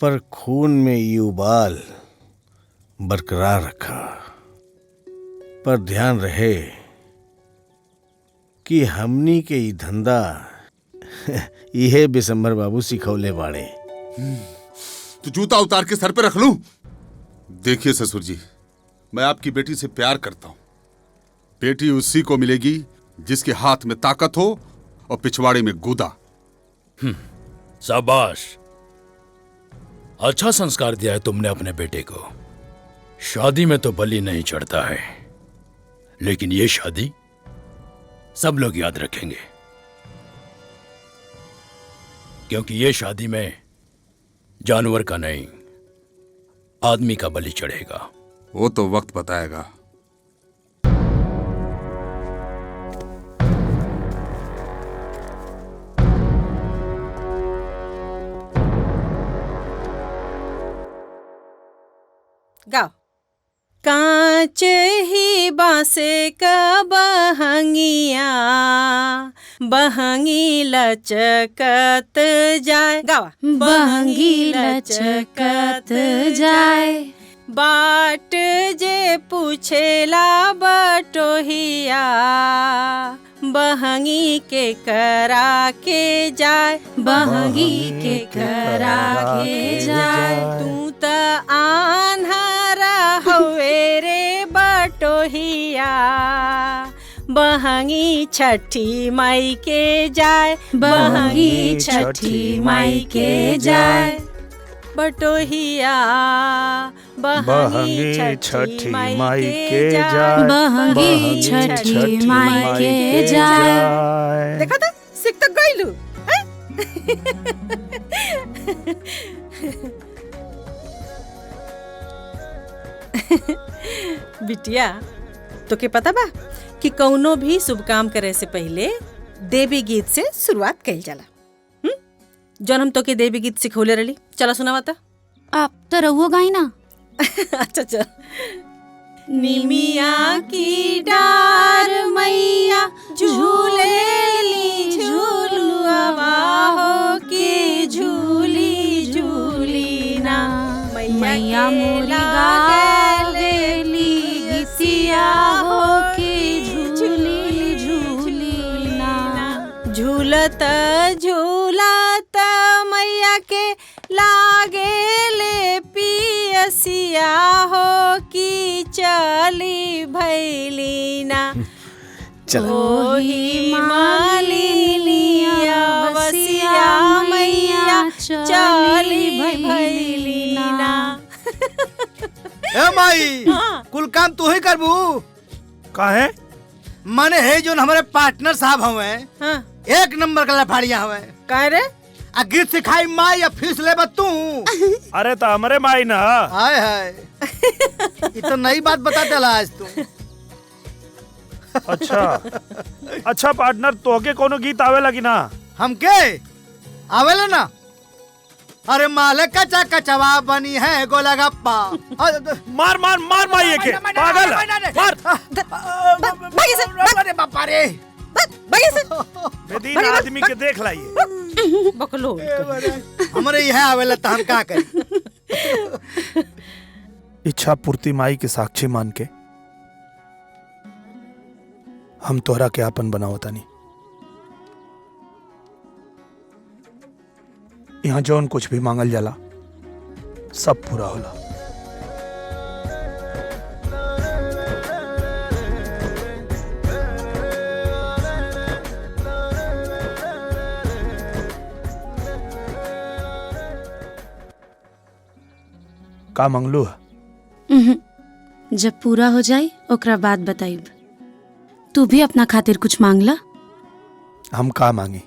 पर खून में ये उबाल बरकरार रखा। पर ध्यान रहे कि हमनी के ई धंधा यह बिशंबर बाबू सिखौले बाड़े। तो जूता उतार के सर पे रख लूं? देखिए ससुर जी, मैं आपकी बेटी से प्यार करता हूं। बेटी उसी को मिलेगी जिसके हाथ में ताकत हो और पिछवाड़े में गूदा। शाबाश, अच्छा संस्कार दिया है तुमने अपने बेटे को। शादी में तो बलि नहीं चढ़ता है, लेकिन ये शादी सब लोग याद रखेंगे, क्योंकि ये शादी में जानवर का नहीं, आदमी का बलि चढ़ेगा। वो तो वक्त बताएगा। गाओ। कांच ही बांसे का बहंगिया, बहंगी लचकत जाए। गावा। बहंगी लचकत जाए, बाट जे पूछेला बटोहिया, बहंगी के करा के जाए, बहंगी के करा के जाए। तू त आन्हरा हवे रे बटोहिया, बहंगी छठी माई के जाए, बहंगी छठी माई के जाए। बटोहिया बहंगी छठी माई के जाए, बहंगी छठी माई के जाए। देखा था, सीख तो गईलू। बिटिया, तो के पता बा कि कौनो भी शुभ काम करे से पहले देवी गीत से शुरुआत कइल जाला। जौन हम तो के देवी गीत सिखौले रही, चला सुनावा ता। आप तो रहुओ गाई ना। अच्छा अच्छा। निमिया की डार मैया झूलेली झूलुआ हो के झूली झूली ना, मैया मोरी गावेली गीतिया हो के झूली झूली ना। झूलत झूलत मैया के लागे ले पियसिया हो की चली भैली ना। ओही मालिनिया वसिया मैया चली भैली ना। ए माई, कुल काम तू ही करबू? काहे? माने है जो हमारे पार्टनर साहब हवे, एक नंबर का लफाड़िया हवे। काहे रे? आ गीत सिखाई माई या फीस लेबा तू? अरे तो हमारे माई ना। हाय हाय, ये तो नई बात बता देला आज तू। अच्छा अच्छा पार्टनर, तोहके कोनो गीत आवेला कि ना? हमके आवेला ना। अरे मालिक का चकचवा बनी है गोलगप्पा। मार मार मार मारिए के पागल मार। भागे से, अरे बापा रे, भागे से। बेदीन आदमी के देख लाइए। बकलो हमरे यह आवेला त हम का करी। इच्छा पूर्ति माई के साक्षी मान के हम तोहरा के आपन बनावतानी। यहाँ जौन कुछ भी मांगल जाला सब पूरा होला। का मांगलू है? जब पूरा हो जाए ओकरा बाद बताइब। तू भी अपना खातिर कुछ मांग ला। हम का मांगे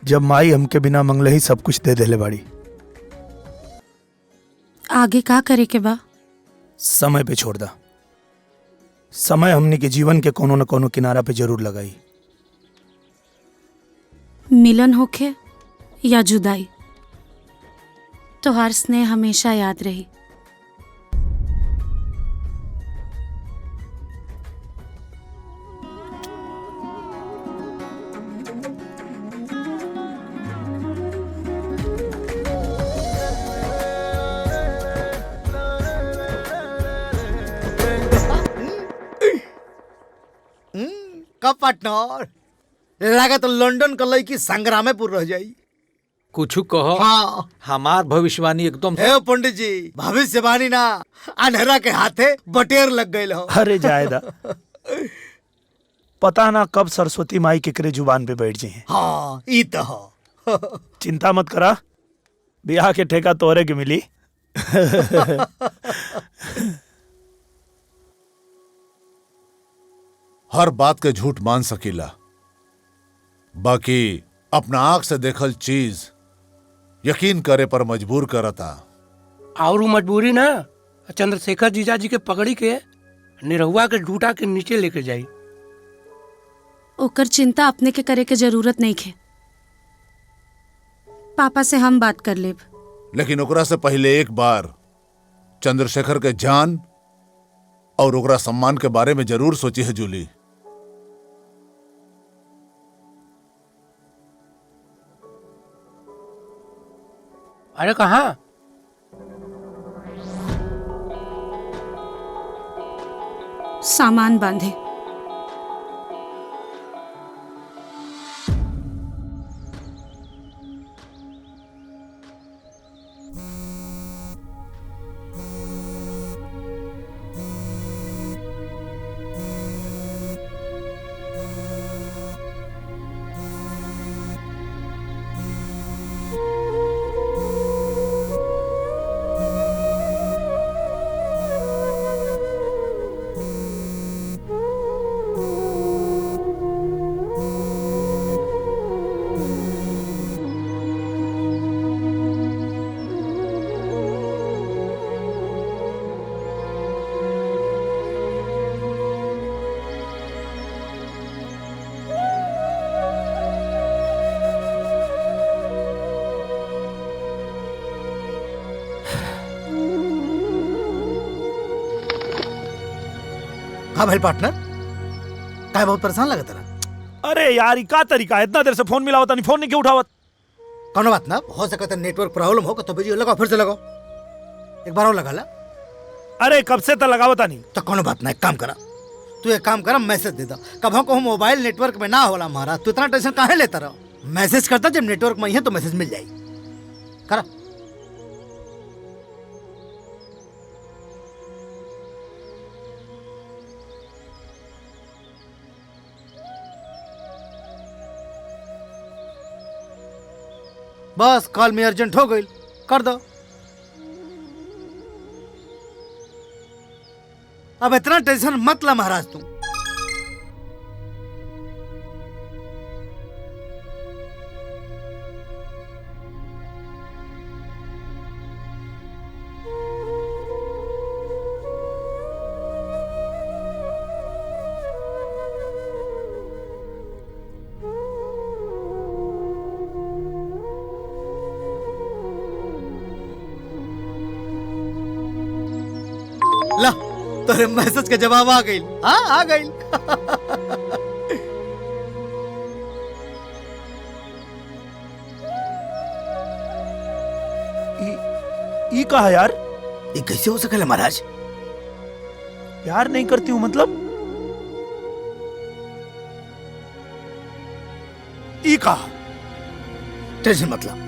जब माई हमके बिना मंगले ही सब कुछ दे देले बाड़ी। आगे का करे के बा? समय पे छोड़ दा। समय हमनी के जीवन के कोनो न कोनो किनारा पे जरूर लगाई। मिलन होखे या जुदाई, तोहार स्नेह हमेशा याद रही। कब पार्टनर लगा तो लंदन का लड़की संग्रामेपुर रह जाई। कुछ कहो। हाँ। हमार भविष्यवाणी एकदम। हे पंडित जी, भविष्यवाणी ना, अनहरा के हाथे बटेर लग गई हो। अरे जायदा पता ना कब सरस्वती माई केकरे जुबान पे बैठ जाए। हाँ ई तो हो। चिंता मत करा, ब्याह के ठेका तोरे के मिली। हर बात के झूठ मान सकीला, बाकी अपना आंख से देखल चीज यकीन करे पर मजबूर करता। और वो मजबूरी ना चंद्रशेखर जीजा जी के पकड़ी के निरहुआ के डूटा के नीचे लेके जाई। ओकर चिंता अपने के करे के जरूरत नहीं खे। पापा से हम बात कर लेब। लेकिन ओकरा से पहले एक बार चंद्रशेखर के जान और ओकरा सम्मान के बारे में जरूर सोची है जूली। अरे कहाँ? सामान बांधे। हाँ भाई पार्टनर, काय बहुत परेशान लगा तेरा। अरे यार का तरीका है, इतना देर से फोन मिला होता नहीं, फोन नहीं क्यों उठावत? कौन बात ना, हो सकता है नेटवर्क प्रॉब्लम हो तो बिजी लगाओ, फिर से लगाओ, एक बार और लगा ला। अरे कब से तो लगावता नहीं। तो कौन बात ना, एक काम करा, तू एक काम करा, मैसेज दे दा। कब को मोबाइल नेटवर्क में ना होला हमारा, तू इतना टेंशन काहे लेता रहो। मैसेज करता, जब नेटवर्क में ही है तो मैसेज मिल जाएगी। करा। बस कॉल में अर्जेंट हो गई, कर दो। अब इतना टेंशन मत ला महाराज तुम। तोरे मैसेज का जवाब आ गई। हाँ आ गई। ये कहा यार? ये कैसे हो सकेला महाराज? प्यार नहीं करती हूँ मतलब? ये कहा? टेंशन मतलब।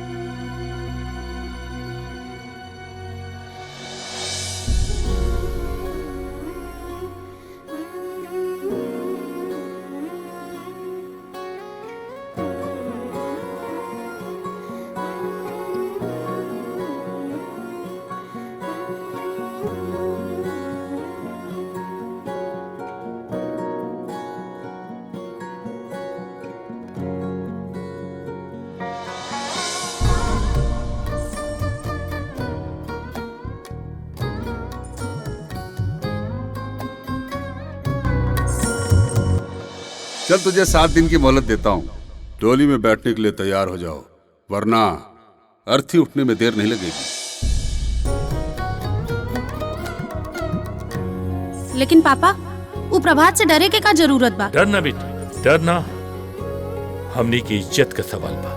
चल तुझे 7 दिन की मोहलत देता हूँ। डोली में बैठने के लिए तैयार हो जाओ, वरना अर्थी उठने में देर नहीं लगेगी। लेकिन पापा, वो प्रभात से डरे के का जरूरत बा? डरना बेटी, डरना हमनी की इज्जत का सवाल बा।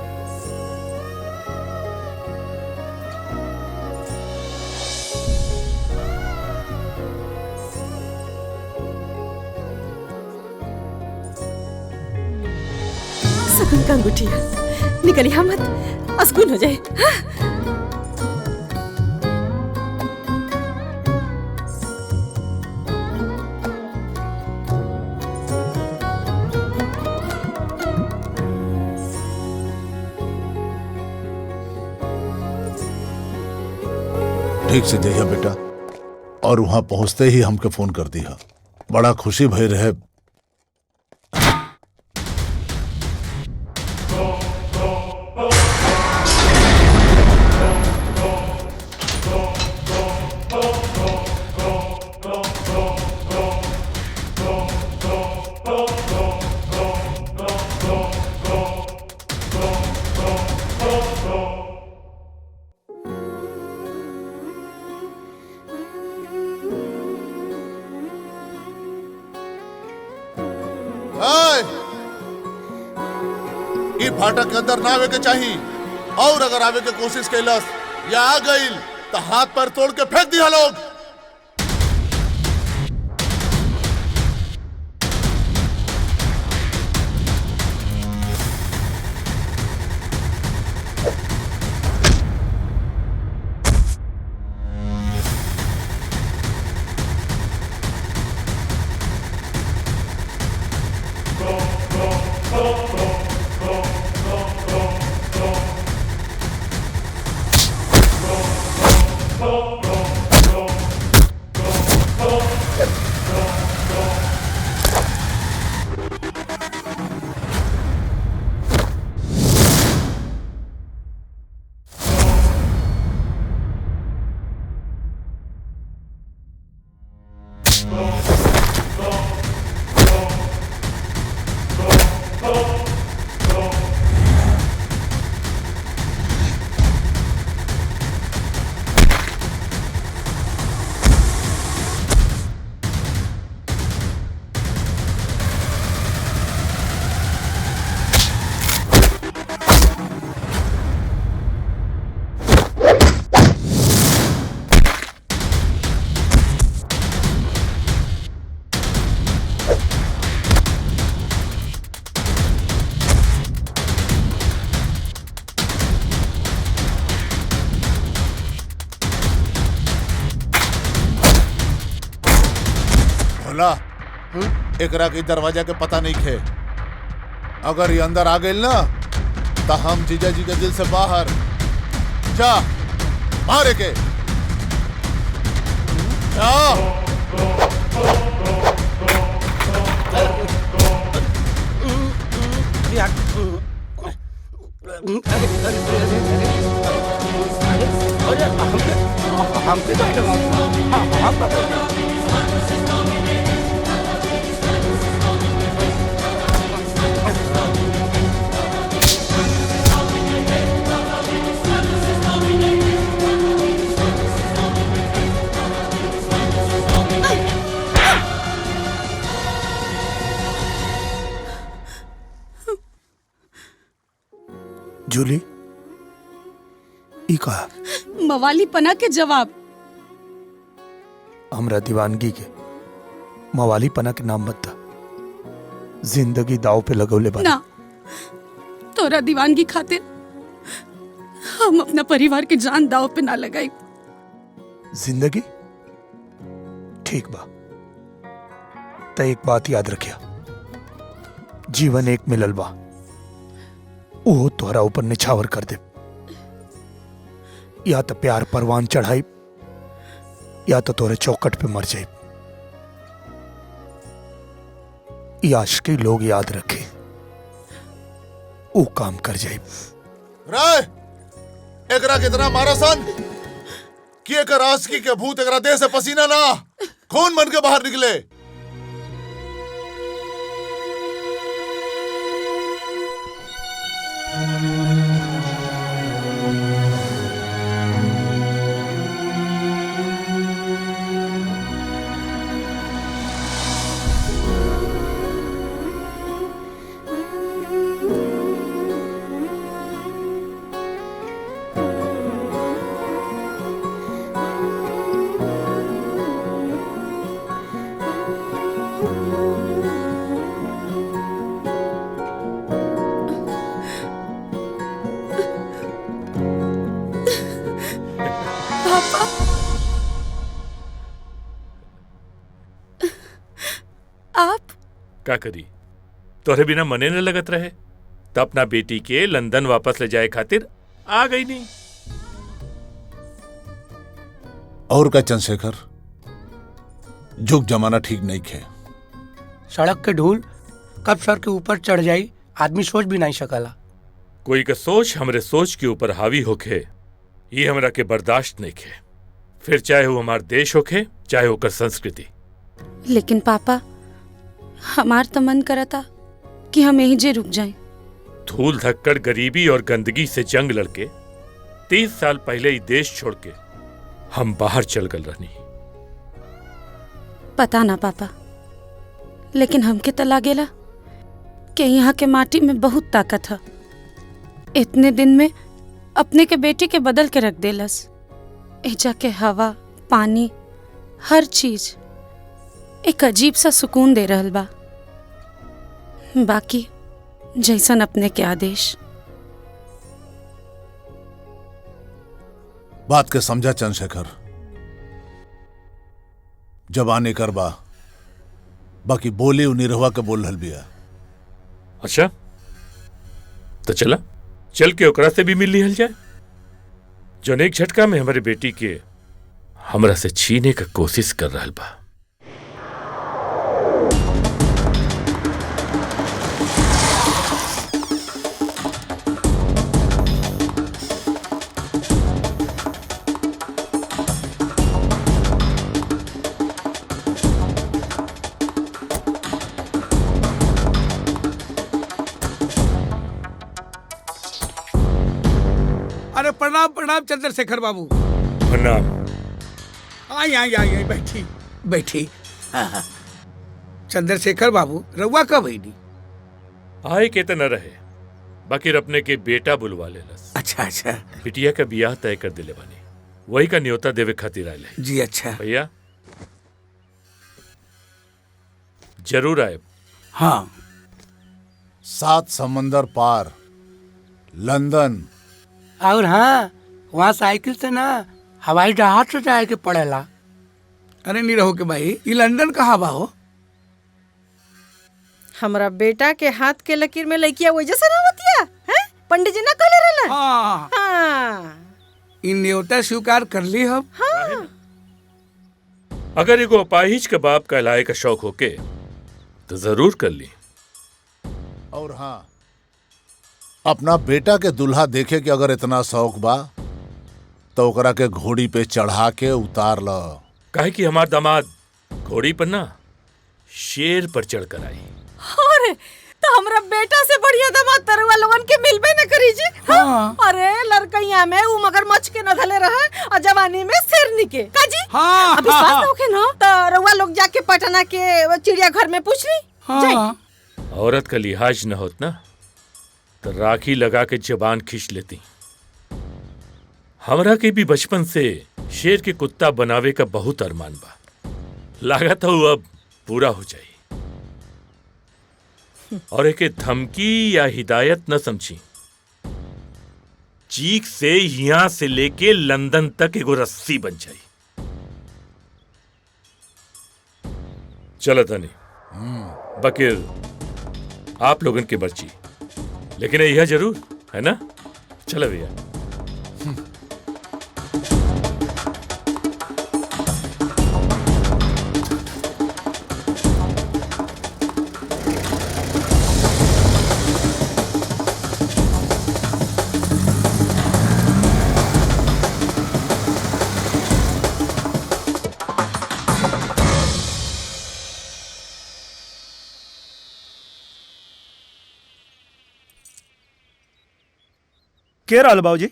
सगुन का अंगूठिया निकलिया मत, असगुन हो जाए। हाँ? ठीक से जइहा बेटा, और वहां पहुंचते ही हमके फोन कर दिया। बड़ा खुशी भई रहे। फाटक के अंदर ना आवे के चाहिए, और अगर आवे के कोशिश कैलस या आ गईल तो हाथ पर तोड़ के फेंक दिया लोग। एकरा के दरवाजा के पता नहीं खे। अगर ये अंदर आ गए ना तो हम जीजा जी के दिल से बाहर जा मारे के जूली ई कहा मवाली पना के जवाब। हमरा दीवानगी के मवाली पना के नाम मत था, जिंदगी दाव पे लगौले बा। ना, तोरा दीवानगी खातिर हम अपना परिवार के जान दाव पे ना लगाई। जिंदगी ठीक बा, त एक बात याद रखिया, जीवन एक मिलल बा, वो तोहरा ऊपर निछावर कर दे। या तो प्यार परवान चढ़ाई या तो तोरे चौकट पे मर जाए। ये आशिकी लोग याद रखे, वो काम कर जाए। राय एकरा कितना मारा सन कि एकर आशिकी के भूत एकरा देह से पसीना ना खून बन के बाहर निकले। का करी, तोहरे बिना मने न लगत रहे, तो अपना बेटी के लंदन वापस ले जाए खातिर आ गई नहीं। और का चंद्रशेखर, जुग जमाना ठीक नहीं खे। सड़क के धूल कब सर के ऊपर चढ़ जाई आदमी सोच भी नहीं सकला। कोई का सोच हमरे सोच के ऊपर हावी होखे, ये हमरा के बर्दाश्त नहीं खे, फिर चाहे वो हमार देश होखे चाहे होकर संस्कृति। लेकिन पापा, हमार तो मन करता कि हम यहीं जे रुक जाएं। धूल धक्कड़ गरीबी और गंदगी से जंग लड़के 30 साल पहले ही देश छोड़ के हम बाहर चल गल रहनी। पता ना पापा, लेकिन हमके तो लागेला कि यहाँ के माटी में बहुत ताकत है। इतने दिन में अपने के बेटी के बदल के रख देलस। एजा के हवा, पानी, हर चीज एक अजीब सा सुकून दे रहल बा। बाकी जैसन अपने के आदेश। बात के समझा चंद्रशेखर, जबाने कर बा, बाकी बोली उ निरहुआ के बोल रहल बिया। अच्छा तो चला, चल के ओकरा से भी मिल लिहल जाए, जो एक झटका में हमारे बेटी के हमरा से छीने का कोशिश कर रहल बा। अरे प्रणाम प्रणाम चंद्रशेखर बाबू। प्रणाम। आई आई आई आई बैठी बैठी। हाँ। चंद्रशेखर बाबू रउआ कब आईनी? आए के तो न रहे, बाकी अपने के बेटा बुलवा लेलस। अच्छा अच्छा। बिटिया का ब्याह तय कर दिले बानी, वही का न्योता देवे खातिर आए। जी अच्छा भैया जरूर आए। हाँ। 7 समंदर पार लंदन। और हाँ, वहाँ साइकिल से ना हवाई जहाज से जाए के पड़ेला। अरे नहीं रहो के भाई, ये लंदन कहाँ बा हो? हमारा बेटा के हाथ के लकीर में लड़किया वजह से ना होतिया है? पंडित जी ना कहले रहला। हाँ। हाँ। इन न्योता स्वीकार कर ली हम। हाँ। अगर एगो अपाहिज के बाप कहलाए का शौक होके तो जरूर कर ली। और हाँ, अपना बेटा के दुल्हा देखे के अगर इतना शौक बा तो ओकरा के घोड़ी पे चढ़ा के उतार लो। काहे कि हमार दामाद घोड़ी पर ना शेर पर चढ़ कर आई। अरे तो हमरा बेटा से बढ़िया दामाद तरुआ लोगन के मिलबे न करी जी। हाँ। अरे लड़कइया में उ मगरमच्छ के नधले रहे और जवानी में शेरनी के काजी। हाँ। अभी विश्वास होखे न तो रउआ लोग जाके पटना के चिड़ियाघर में पूछ ली। हाँ। औरत का लिहाज न होत ना तो राखी लगा के जबान खींच लेती। हमरा के भी बचपन से शेर के कुत्ता बनावे का बहुत अरमान बा, लागत हो अब पूरा हो जाए। और एक धमकी या हिदायत न समझी, चीख से यहां से लेके लंदन तक एगो रस्सी बन जाई। चलो तनी बकीर आप लोगन के बर्ची, लेकिन यह जरूर है ना। चलो भैया। के रहल बाबूजी?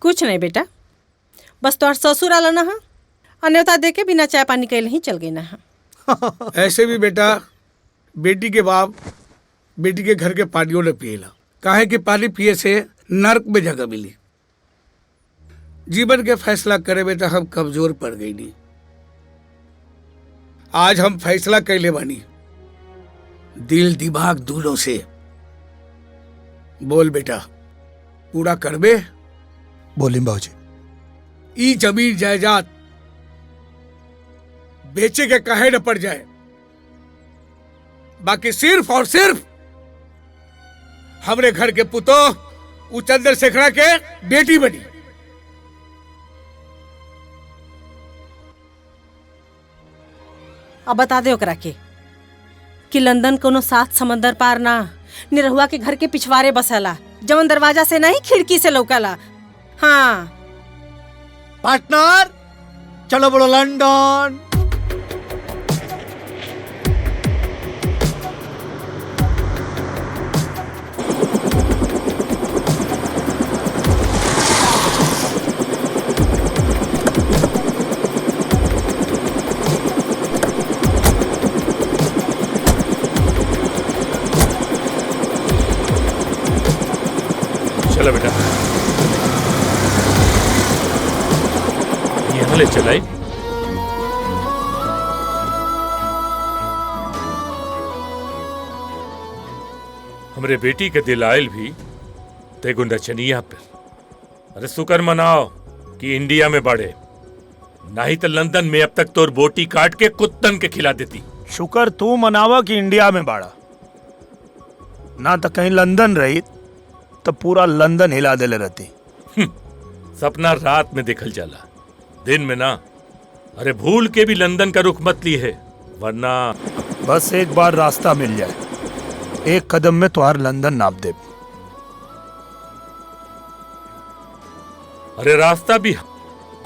कुछ नहीं बेटा, बस तोहर ससुर आला ना हा, न्योता दे के बिना चाय पानी कैले ही चल गई ना हा। ऐसे भी बेटा बेटी के बाप बेटी के घर के पानियों ने पिएला, काहे कि पानी पिए से नर्क में जगह मिली। जीवन के फैसला करे में तो हम कमजोर पड़ गई नहीं। आज हम फैसला कैले बानी दिल दिमाग दोनों से। बोल बेटा, पूरा करबे? बोली बाबूजी। ई जमीन जायदाद बेचे के कहे न पड़ जाए, बाकी सिर्फ और सिर्फ हमरे घर के पुतो उ चंद्रशेखरा के बेटी बनी। अब बता दे ओकरा के कि लंदन कोनो 7 समंदर पार ना, निरहुआ के घर के पिछवाड़े बसला, जवन दरवाजा से नहीं खिड़की से लौकला। हाँ पार्टनर, चलो बोलो लंदन। चलो बेटा, यहाँ ले चलाई। हमरे बेटी के दिल आयल भी तेगो नचनिया पर। अरे शुक्र मनाओ कि इंडिया में बढ़े, नहीं तो लंदन में अब तक तोर बोटी काट के कुत्तन के खिला देती। शुक्र तू मनावा कि इंडिया में बाड़ा, ना तो कहीं लंदन रही तो पूरा लंदन हिला देले रहती। सपना रात में देखल जाला, दिन में ना। अरे भूल के भी लंदन का रुख मत ली है, वरना बस एक बार रास्ता मिल जाए, एक कदम में तुहार लंदन नाप दे। अरे रास्ता भी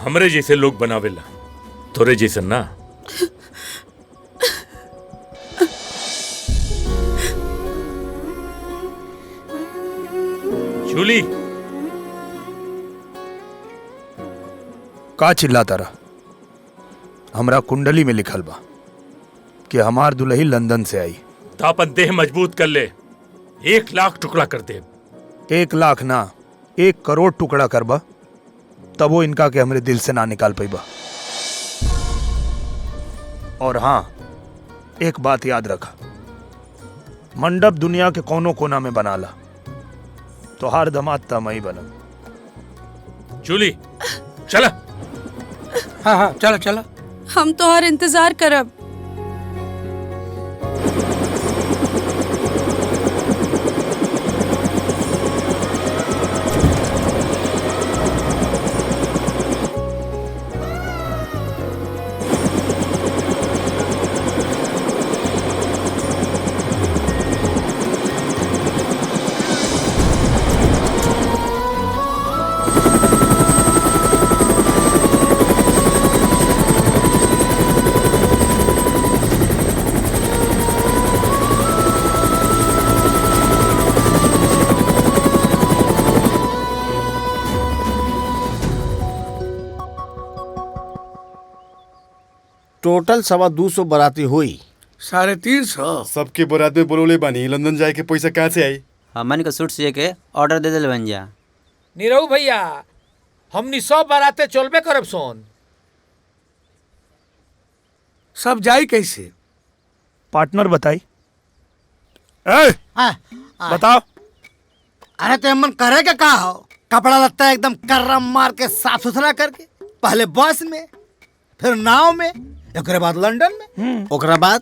हमरे जैसे लोग बनावेला, तोरे जैसे ना। जूली, का चिल्लाता रहा? हमरा कुंडली में लिखल बा कि हमार दुल्ही लंदन से आई। तो अपन देह मजबूत कर ले, 1 लाख टुकड़ा कर दे। 1 लाख ना, 1 करोड़ टुकड़ा करबा तब वो इनका के हमरे दिल से ना निकाल पाइबा। और हाँ, एक बात याद रखा, मंडप दुनिया के कोनो कोना में बनाला, तो हर दमाद तमई बना। जूली चला। हाँ हाँ चलो चलो। हम तो हर इंतजार करब। टोटल 250 बराती हुई। 350? सबके बरात में बोलोले बानी, लंदन जाए के पैसा कहाँ से आई? हमन के सूट सिए के ऑर्डर दे दिल बन जा। नीरव भैया हमनी सब बाराते चलबे करब सोन। सब जाई कैसे? पार्टनर बताई। बताओ। अरे तो मन करे के का हो, कपड़ा लत्ता एकदम कर्रम मार के साफ सुथरा करके, पहले बस में फिर नाव में, एकरे बाद लंदन में, ओकरा बाद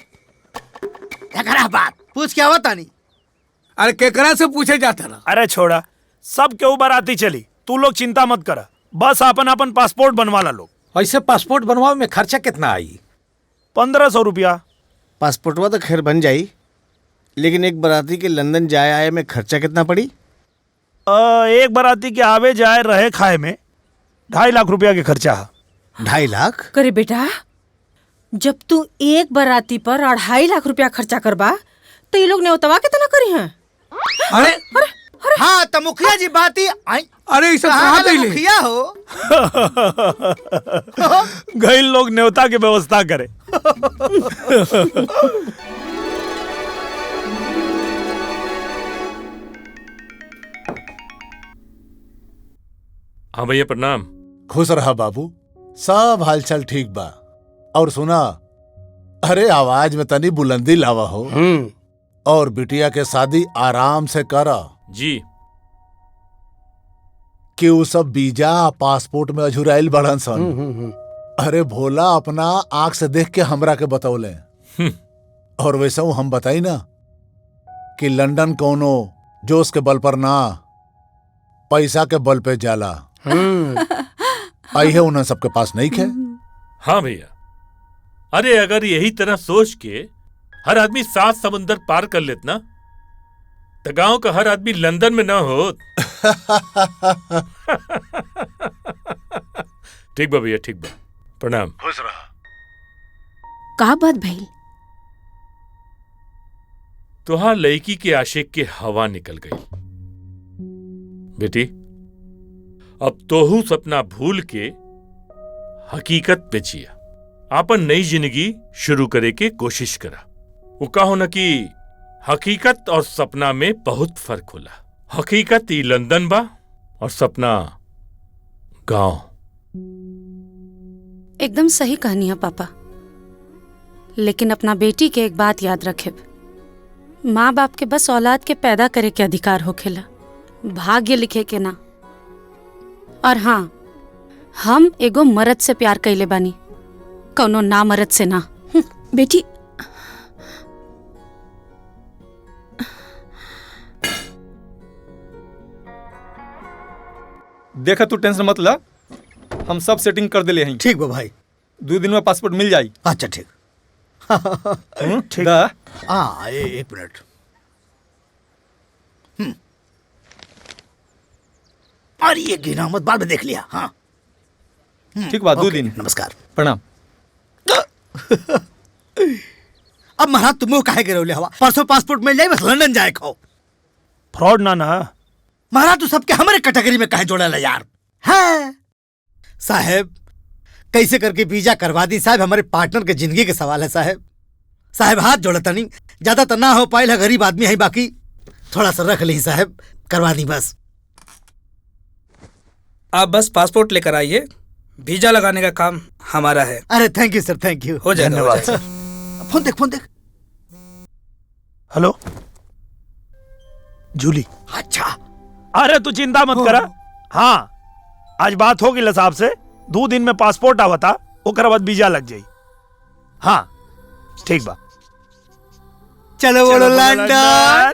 पूछ के आवता नहीं। अरे केकरा से पूछे जाता ना? अरे छोड़ा, सब के ऊपर आती चली, तू लोग चिंता मत करा, बस अपन अपन पासपोर्ट बनवा ला लोग। ऐसे पासपोर्ट बनवावे में खर्चा कितना आई? 1500 रुपया। पासपोर्टवा तो खैर बन जाई, लेकिन एक बाराती के लंदन जाए आए में खर्चा कितना पड़ी? एक बाराती के आवे जाए रहे खाए में 2.5 लाख रुपया के खर्चा है। 2.5 लाख? करे बेटा, जब तू एक बाराती पर 2.5 लाख रुपया खर्चा करबा तो ये लोग नेवतवा कितना करी हैं? अरे हाँ तो मुखिया जी बात ही आई। अरे इसे कहाँ गई ले? मुखिया हो गई लोग न्योता की व्यवस्था करे। हाँ भैया प्रणाम। खुश रहा बाबू, सब हालचाल ठीक बा। और सुना, अरे आवाज में तनी बुलंदी लावा हो। और बिटिया के शादी आराम से करा जी। कि वो सब वीजा पासपोर्ट में अझुराइल बढ़न सन। अरे भोला अपना आंख से देख के हमरा के बतौले। और वैसे हम बताई ना कि लंदन कोनो जोश के बल पर ना, पैसा के बल पे जाला। आई है उन्हें सबके पास नहीं खे। हाँ भैया, अरे अगर यही तरह सोच के हर आदमी 7 समुंदर पार कर लेत ना, तो गांव का हर आदमी लंदन में ना हो। ठीक बा भैया, ठीक बा, प्रणाम। खुश रहा। का बात भइल? तुहार लड़की के आशिक के हवा निकल गई। बेटी, अब तोहू सपना भूल के हकीकत पे जिया, आपन नई जिंदगी शुरू करे के कोशिश करा। वो कहो न कि हकीकत और सपना में बहुत फर्क होला। हकीकत ई लंदन बा और सपना गांव। एकदम सही कहानी है पापा, लेकिन अपना बेटी के एक बात याद रखे, माँ बाप के बस औलाद के पैदा करे के अधिकार होखेला, भाग्य लिखे के ना। और हाँ, हम एगो मर्द से प्यार कैले बानी, कौनो ना मर्द से ना। बेटी, देखा तू टेंशन मत ला, हम सब सेटिंग कर दिले हैं। ठीक बा भाई, 2 दिन में पासपोर्ट मिल जाई। अच्छा ठीक। ठीक। हाँ एक मिनट। और ये गिना मत, बाद में देख लिया। हाँ ठीक बा, 2 दिन। नमस्कार, प्रणाम। अब महाराज तुम काहे गिरौले हवा? परसों पासपोर्ट मिल जाए, बस लंदन जाए खाओ। फ्रॉड ना ना महाराज, तू सबके हमारे कैटेगरी में काहे जोड़ा यार? हाँ साहब, कैसे करके वीजा करवा दी साहब, हमारे पार्टनर के जिंदगी के सवाल है साहब। साहब हाथ जोड़ता नहीं, ज्यादा तो ना हो पाए, गरीब आदमी है, बाकी थोड़ा सा रख ली साहब, करवा दी बस। आप बस पासपोर्ट लेकर आइए, वीजा लगाने का काम हमारा है। अरे thank you sir, thank you. हो जाएगा, धन्यवाद सर। फोन देख, फोन देख। Hello Julie. अच्छा, अरे तू चिंता मत करा। हाँ, आज बात होगी ल साहब से, 2 दिन में पासपोर्ट आवता, ओकर बाद वीजा लग जाई। हाँ ठीक बा, चलो बोलो लंदन।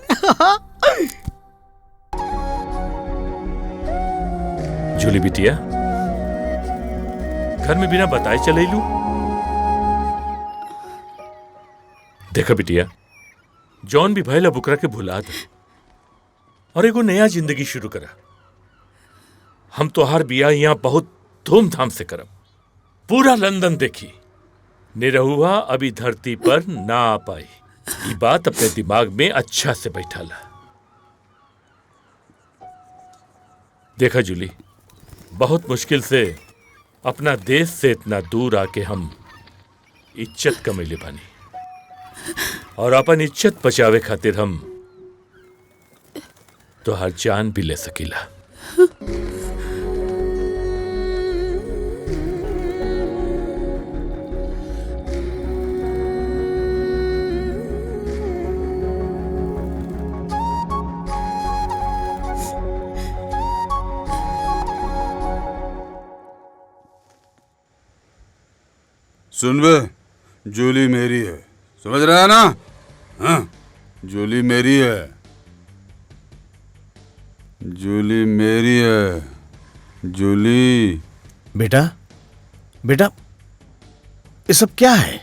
जूली बिटिया, घर में बिना बताए चले लू। देखा बिटिया, जॉन भी भैला बुकरा के भुला दे और एगो नया जिंदगी शुरू करा। हम तो हर बिया यहाँ बहुत धूमधाम से करब, पूरा लंदन देखी। निरहुआ अभी धरती पर ना आ पाई, ये बात अपने दिमाग में अच्छा से बैठा ला। देखा जूली, बहुत मुश्किल से अपना देश से इतना दूर आके हम इज्जत कमैले बानी, और अपन इज्जत बचावे खातिर हम तो हर जान भी ले सकीला। सुन बे, जूली मेरी है, समझ रहा है ना? हाँ, जूली मेरी है, जूली मेरी है, जूली। बेटा, बेटा, ये सब क्या है?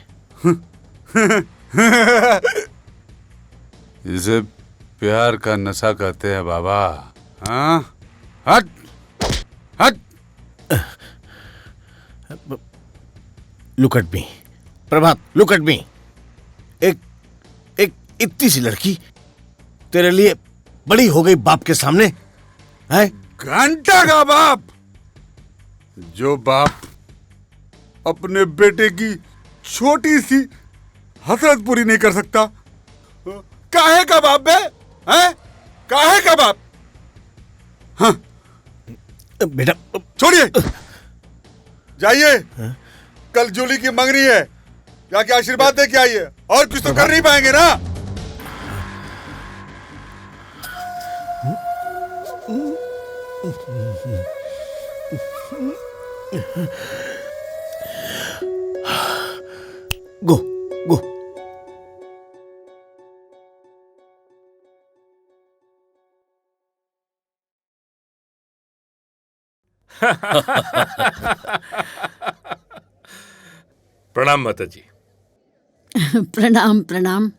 इसे प्यार का नशा कहते हैं बाबा। हाँ, हट, हट। Look at me, Prabhat, look at me. एक इतनी सी लड़की तेरे लिए बड़ी हो गई बाप के सामने है? घंटा का बाप, जो बाप अपने बेटे की छोटी सी हसरत पूरी नहीं कर सकता, काहे का बाप बे? हैं? काहे का बाप? हाँ बेटा छोड़िए, जाइए, कल जूली की मंगनी है, जाके आशीर्वाद दे के आइए। और कुछ तो कर नहीं पाएंगे ना? गो गो। प्रणाम माता जी। प्रणाम प्रणाम।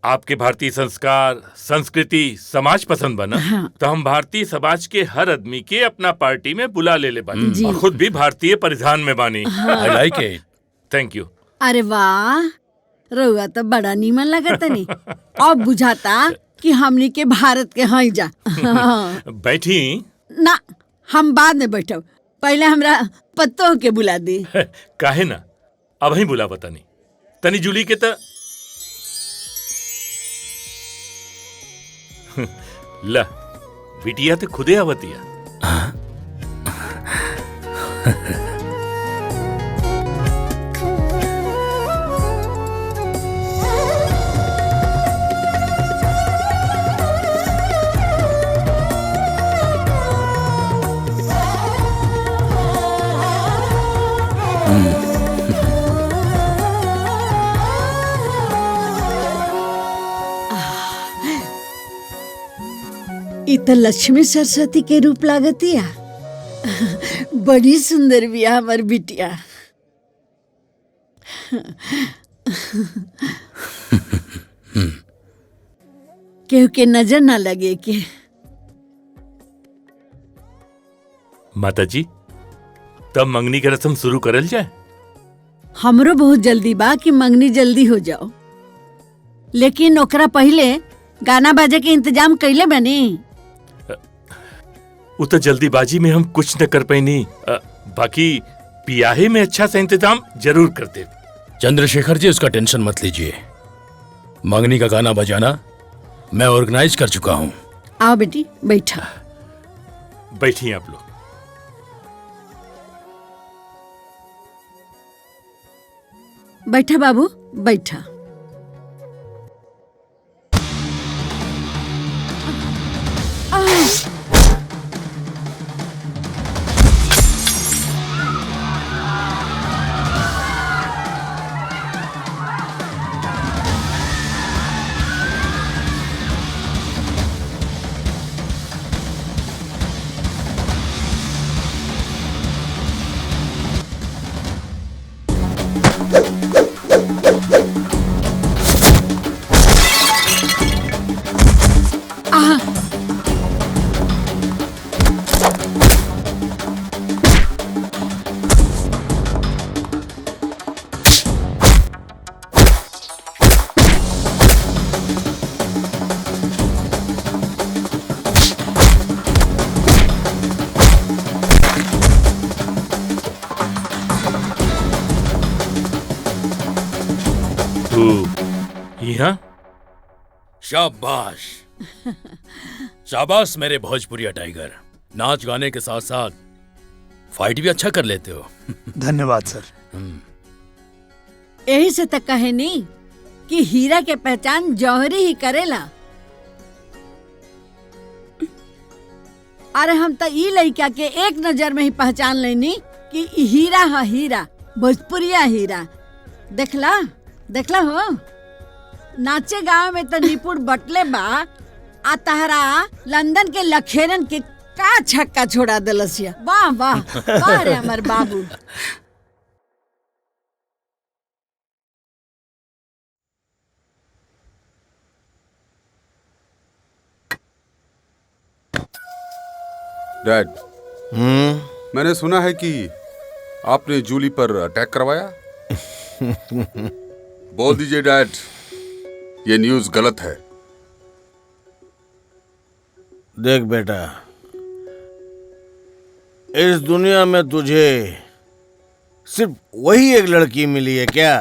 आपके भारतीय संस्कार, संस्कृति, समाज पसंद बना। हाँ। तो हम भारतीय समाज के हर आदमी के अपना पार्टी में बुला ले बानी जी। और खुद भी भारतीय परिधान में बानी। हाँ। I like it। Thank you. अरे वाह, रउआ तो बड़ा नीमन लगता नहीं। अब बुझाता कि हमनी के भारत के हैं जा। हाँ। बैठी ना, हम बाद में बैठब, पहले हमरा पत्तों के बुला दी। काहे ना, अब ही बुला बतानी। तनी जूली के त ला बिटिया तो खुदे आवतिया। इत लक्ष्मी सरस्वती के रूप लागतिया। बड़ी सुंदर बिया हमार बिटिया। केहू के नजर ना लगे के। माता जी, तब मंगनी की रस्म शुरू करल जाए। हमरो बहुत जल्दी बा कि मंगनी जल्दी हो जाओ, लेकिन ओकरा पहले गाना बाजे के इंतजाम कैले बनी। वो तो जल्दीबाजी में हम कुछ न कर पाई। बाकी पियाहे में अच्छा सा इंतजाम जरूर कर दे। चंद्रशेखर जी, उसका टेंशन मत लीजिए। मंगनी का गाना बजाना मैं ऑर्गेनाइज कर चुका हूँ। आओ बेटी, बैठा। बैठिए आप लोग। बैठा बाबू, बैठा। यहाँ शाबाश, शाबाश मेरे भोजपुरिया टाइगर, नाच गाने के साथ साथ फाइट भी अच्छा कर लेते हो। धन्यवाद सर। यही से तक कहे नी कि हीरा के पहचान जौहरी ही करेला। अरे हम तो ई लड़का के एक नजर में ही पहचान लेनी कि ई हीरा है, हीरा भोजपुरिया हीरा। देखला देखला हो, नाचे गाँव में तो निपुण बटले बा, आ तहरा लंदन के लखेरन के का छक्का छोड़ा दिलसिया। वाह वाह वाह रे हमर बाबू। डैड, मैंने सुना है कि आपने जूली पर अटैक करवाया। बोल दीजिए डैड, ये न्यूज़ गलत है। देख बेटा, इस दुनिया में तुझे सिर्फ वही एक लड़की मिली है क्या?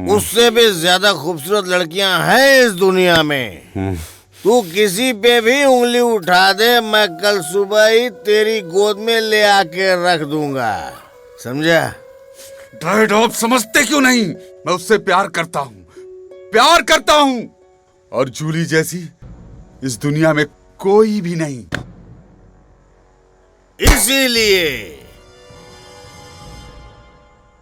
उससे भी ज्यादा खूबसूरत लड़कियां हैं इस दुनिया में। तू किसी पे भी उंगली उठा दे, मैं कल सुबह ही तेरी गोद में ले आके रख दूंगा, समझा? डैड, आप समझते क्यों नहीं? मैं उससे प्यार करता हूँ, और जूली जैसी इस दुनिया में कोई भी नहीं।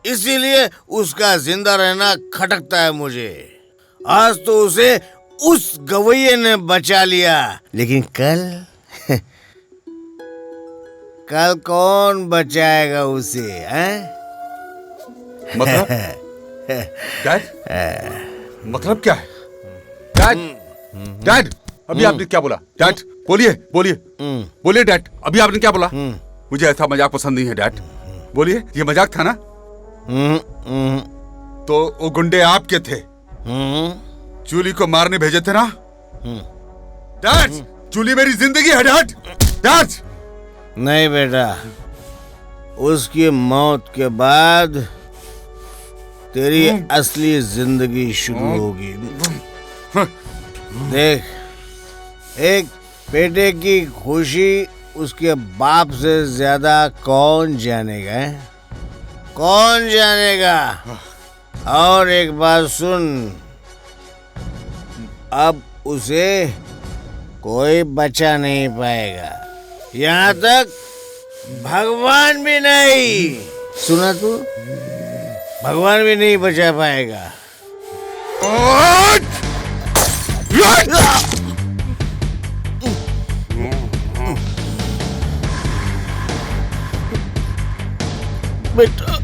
इसीलिए उसका जिंदा रहना खटकता है मुझे। आज तो उसे उस गवैये ने बचा लिया, लेकिन कल कौन बचाएगा उसे, हैं? मतलब डैड, मतलब क्या है? डैड, अभी आपने क्या बोला? डैड, बोलिए डैड, अभी आपने क्या बोला? मुझे ऐसा मजाक पसंद नहीं है डैड, बोलिए। ये मजाक था ना? तो वो गुंडे आपके थे, जूली को मारने भेजे थे ना? डैड, जूली मेरी जिंदगी है डैड। नहीं बेटा, उसकी मौत के बाद तेरी असली जिंदगी शुरू होगी। देख, एक बेटे की खुशी उसके बाप से ज्यादा कौन जानेगा? कौन जानेगा? और एक बात सुन, अब उसे कोई बचा नहीं पाएगा, यहाँ तक भगवान भी नहीं। सुना तू? भगवान भी नहीं बचा पाएगा। बेटा,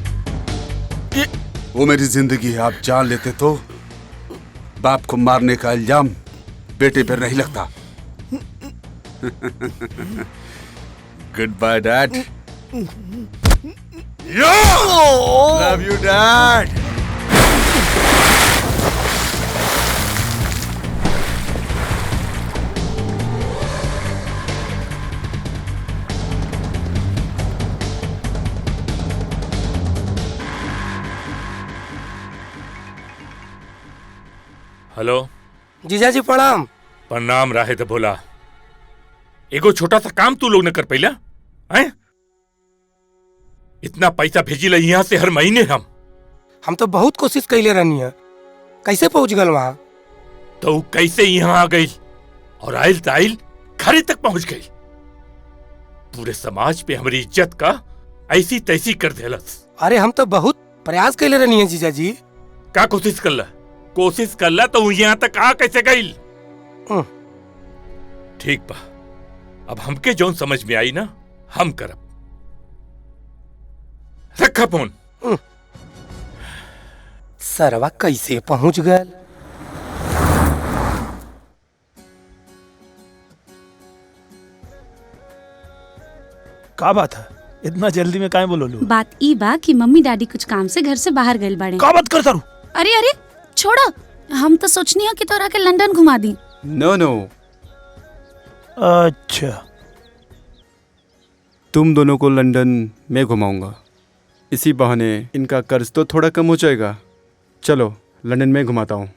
वो मेरी जिंदगी है, आप जान लेते तो बाप को मारने का इल्जाम बेटे पर नहीं लगता। Goodbye dad. Love you dad. Hello जीजाजी प्रणाम। प्रणाम राहे तो बोला। एगो छोटा सा काम तू लोग ने कर पैला हैं? इतना पैसा भेजी ला यहाँ से हर महीने हम तो बहुत कोशिश कैले रहनी है, कैसे पहुंच गल वहाँ? तो कैसे यहाँ आ गई और आइल ताइल घरे तक पहुंच गई। पूरे समाज पे हमारी इज्जत का ऐसी तैसी कर देलस। अरे हम तो बहुत प्रयास कैले रहनी है जीजाजी। का कोशिश कर ला तो यहाँ तक आ कैसे गई? ठीक बा, अब हमके जौन समझ में आई ना हम करब। रखा फोन। सरवा कैसे पहुंच गए? का बात है, इतना जल्दी में काहे बोलोलू? बात ई बा कि मम्मी डैडी कुछ काम से घर से बाहर गए बाड़े। का बात करता रू? अरे छोड़ो, हम तो सोचनी है कि तोरा के लंदन घुमा दी। नो। अच्छा, तुम दोनों को लंदन में घुमाऊंगा, इसी बहाने इनका कर्ज तो थोड़ा कम हो जाएगा। चलो लंदन में घुमाता हूँ।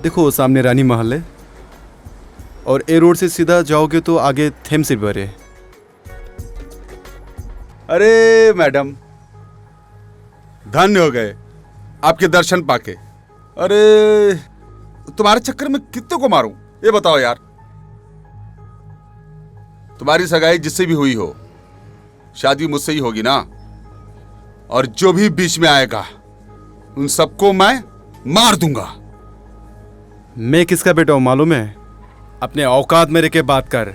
देखो सामने रानी महल है और ए रोड से सीधा जाओगे तो आगे थेम्स रिवर है। अरे मैडम, धन्य हो गए आपके दर्शन पाके। अरे तुम्हारे चक्कर में कितने को मारूं ये बताओ यार। तुम्हारी सगाई जिससे भी हुई हो, शादी मुझसे ही होगी ना। और जो भी बीच में आएगा उन सबको मैं मार दूंगा। मैं किसका बेटा हूँ मालूम है? अपने औकात में रह के बात कर।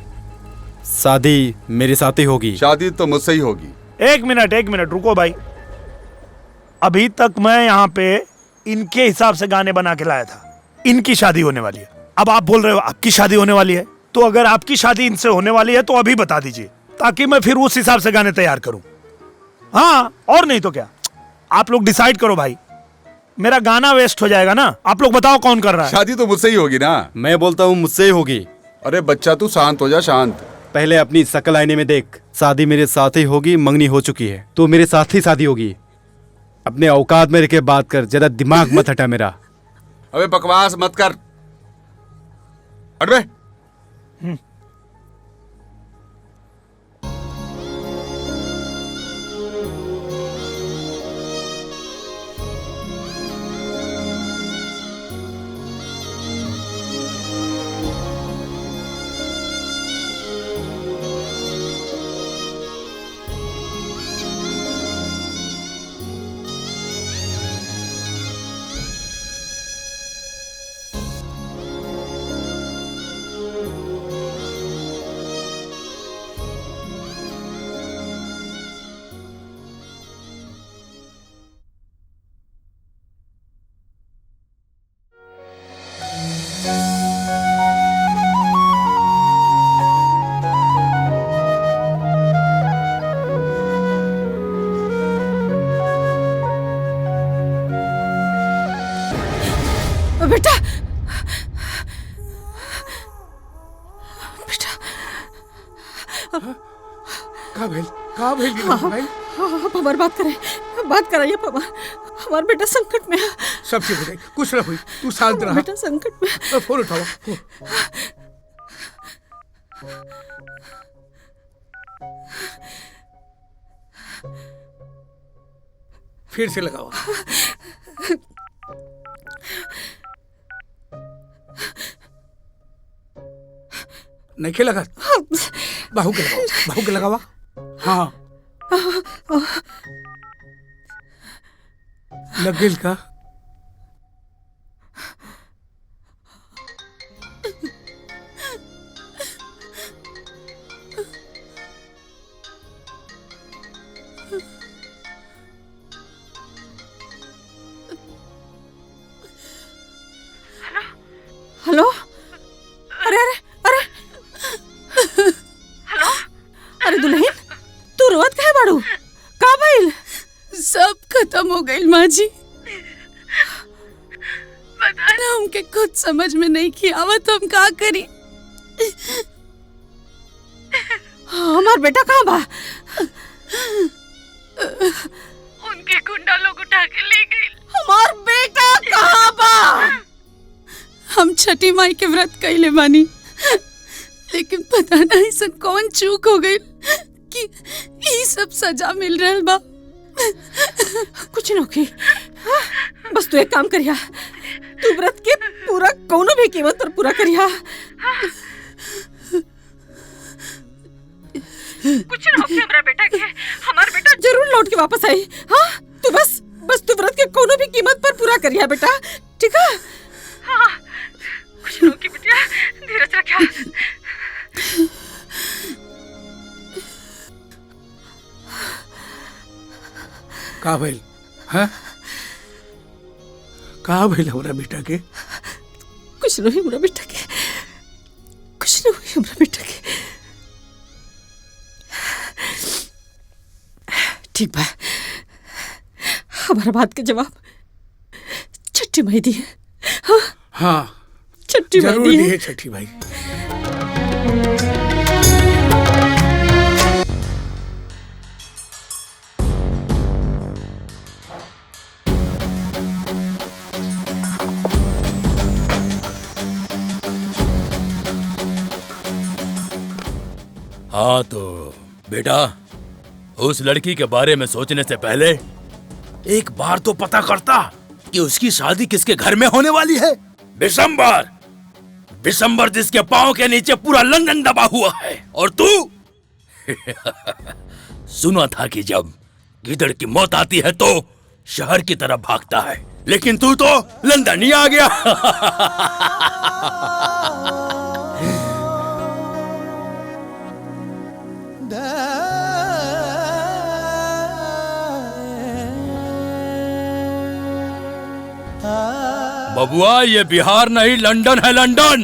शादी मेरे साथ ही होगी। शादी तो मुझसे ही होगी। एक मिनट रुको भाई। अभी तक मैं यहाँ पे इनके हिसाब से गाने बना के लाया था। इनकी शादी होने वाली है, अब आप बोल रहे हो आपकी शादी होने वाली है। तो अगर आपकी शादी इनसे होने वाली है तो अभी बता दीजिए, ताकि मैं फिर उस हिसाब से गाने तैयार करूं। हाँ, और नहीं तो क्या। आप लोग डिसाइड करो भाई, मेरा गाना वेस्ट हो जाएगा ना। आप लोग बताओ कौन कर रहा है। शादी तो मुझसे ही होगी ना। मैं बोलता हूँ मुझसे ही होगी। अरे बच्चा तू शांत हो जा, शांत। पहले अपनी शकल आईने में देख। शादी मेरे साथ ही होगी, मंगनी हो चुकी है तो मेरे साथ ही शादी होगी। अपने औकात में रह के बात कर, ज्यादा दिमाग मत हटा मेरा। अबे बकवास मत कर, हट बे। बेटा का भेल भाई। आप हमारी बात कराइए पापा। हमारा बेटा संकट में है। सब ठीक हो जाएगी, कुछ ना हुई, तू शांत रहा। बेटा संकट में। फोन उठाओ। फिर से लगाओ। नहीं लगा, बाहू के लगावा। हाँ लग गई का। हेलो, अरे अरे अरे हेलो, अरे दुल्हन तू रोवत काहे बाड़ू? का भइल? सब खत्म हो गई माँ जी। पता ना हमके खुद समझ में नहीं की आवत हम का करी। हमार बेटा कहाँ बा? उनके गुंडा लोग उठा के ले गए। हमार बेटा कहाँ बा? हम छठी माई के व्रत कैले बानी, लेकिन पता नहीं सब कौन चूक हो गई कि ये सब सजा मिल रहा बा। कुछ न होगी, बस तू एक काम करिया, तू व्रत के पूरा कोनो भी कीमत पर पूरा करिया। कुछ न होगी हमारा बेटा के, हमारा बेटा जरूर लौट के वापस आई। हाँ तू बस तू व्रत के कोनो भी कीमत पर पूरा करिया बेटा, ठीक है? हाँ कुछ न होगी बेटा, धीरज रखिया। का भइल? हाँ का भइल हमरा बेटा के? कुछ नहीं हमरा बेटा के, कुछ नहीं हुई हमरा बेटा के। ठीक बा, हमारा बात के जवाब छठी माई दी है। हाँ हाँ छठी माई जरूर दी दी है। है छठी माई। हाँ तो बेटा, उस लड़की के बारे में सोचने से पहले एक बार तो पता करता कि उसकी शादी किसके घर में होने वाली है। बिशंबर, बिशंबर जिसके पांव के नीचे पूरा लंदन दबा हुआ है। और तू सुना था कि जब गिदड़ की मौत आती है तो शहर की तरफ भागता है, लेकिन तू तो लंदन ही आ गया। बबुआ, ये बिहार नहीं लंदन है, लंदन,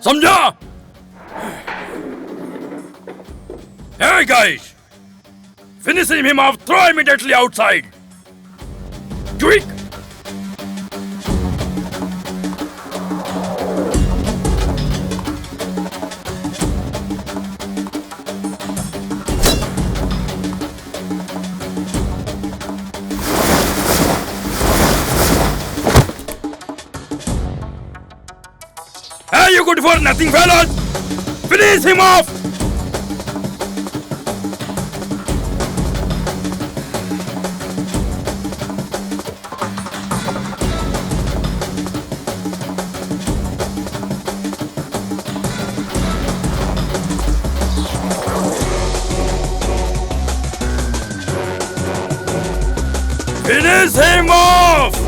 समझा? Hey guys, finishing him off, throw immediately outside. Quick! Hey, you good for nothing, fellas! Finish him off! Finish him off!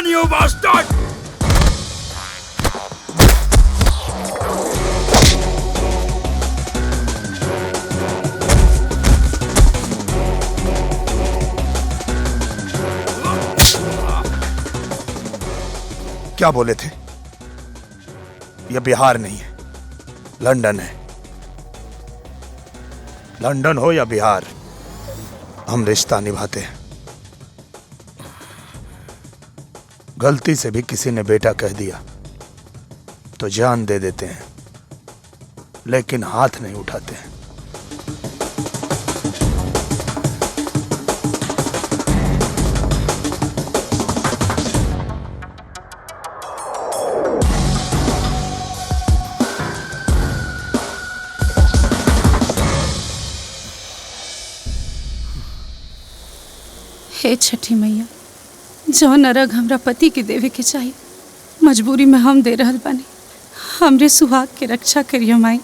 You bastard! क्या बोले थे? यह बिहार नहीं है, लंदन है। लंदन हो या बिहार, हम रिश्ता निभाते हैं। गलती से भी किसी ने बेटा कह दिया तो जान दे देते हैं, लेकिन हाथ नहीं उठाते हैं। हे छठी मैया, जौन अरग हमरा पति के देवे के चाहिए, मजबूरी में हम दे रहल बानी। हमरे सुहाग के रक्षा करियो माई।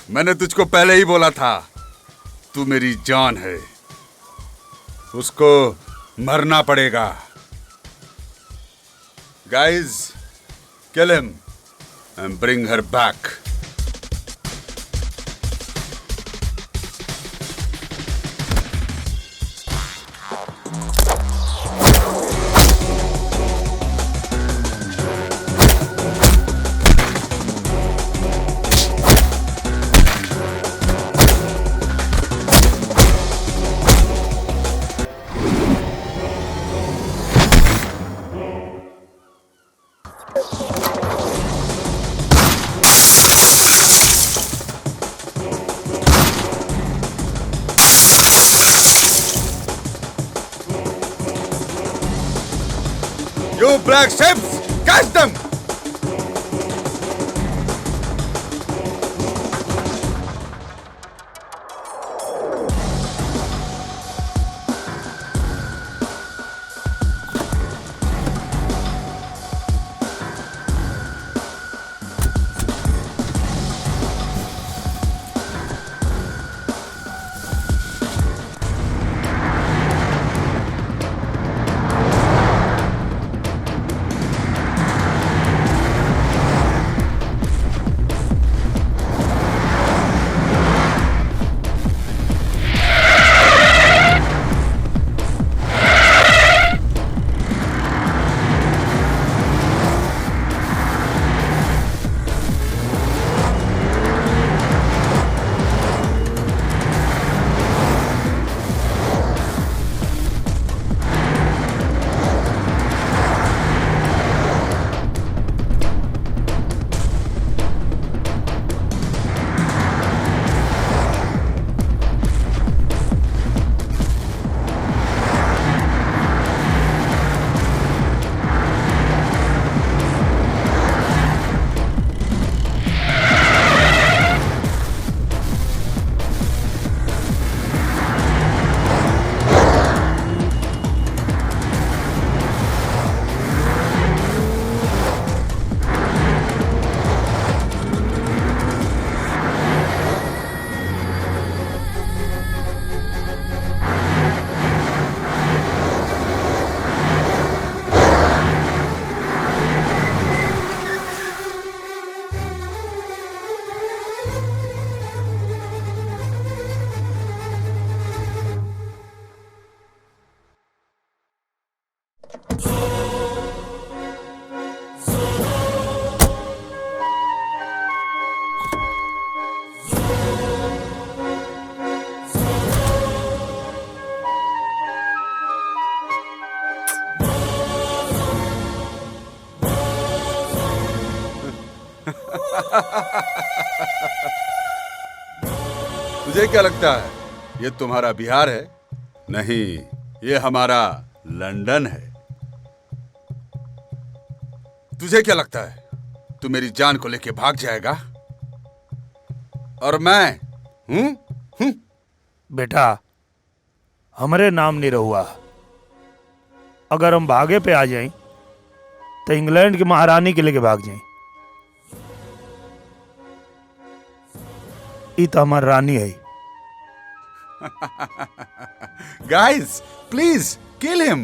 मैंने तुझको पहले ही बोला था, तू मेरी जान है, उसको मरना पड़ेगा। Guys, kill him and bring her back. You black ships, catch them! तुझे क्या लगता है ये तुम्हारा बिहार है? नहीं, ये हमारा लंदन है। तुझे क्या लगता है तू मेरी जान को लेके भाग जाएगा और मैं बेटा, हमारे नाम नहीं रहुआ। अगर हम भागे पे आ जाएं तो इंग्लैंड की महारानी के लेके भाग जाएं। ये तो हमारी रानी है। Guys, please kill him.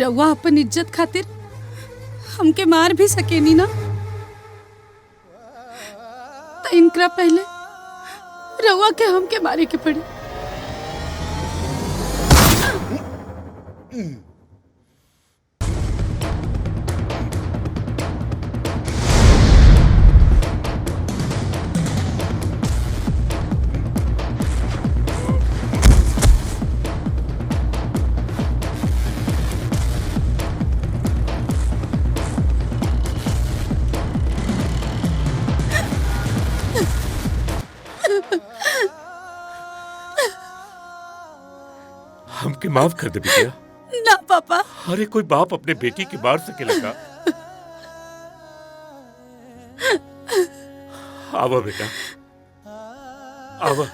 रउआ अपन इज्जत खातिर हमके मार भी सकेनी ना, तो इनकरा पहले रउआ के हमके मारे के पड़ी। हमके माफ कर दे बिटिया। ना पापा। अरे कोई बाप अपने बेटी के मार सके लगा? आवा बेटा आवा,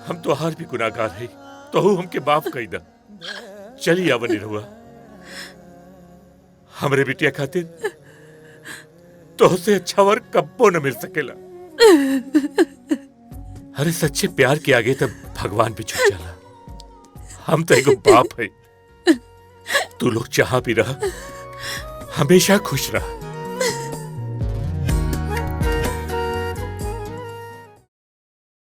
हम तो हार भी गुनाहगार है, तो हमके माफ कर दा। चलिए आवा निरहुआ, हमरे बिटिया खातिर तो से अच्छा वर कब्बो न मिल सकेला। अरे सच्चे प्यार के आगे तब भगवान भी झुक जाला। हम तो एगो बाप है, तू लोग जहां भी रहा हमेशा खुश रहा।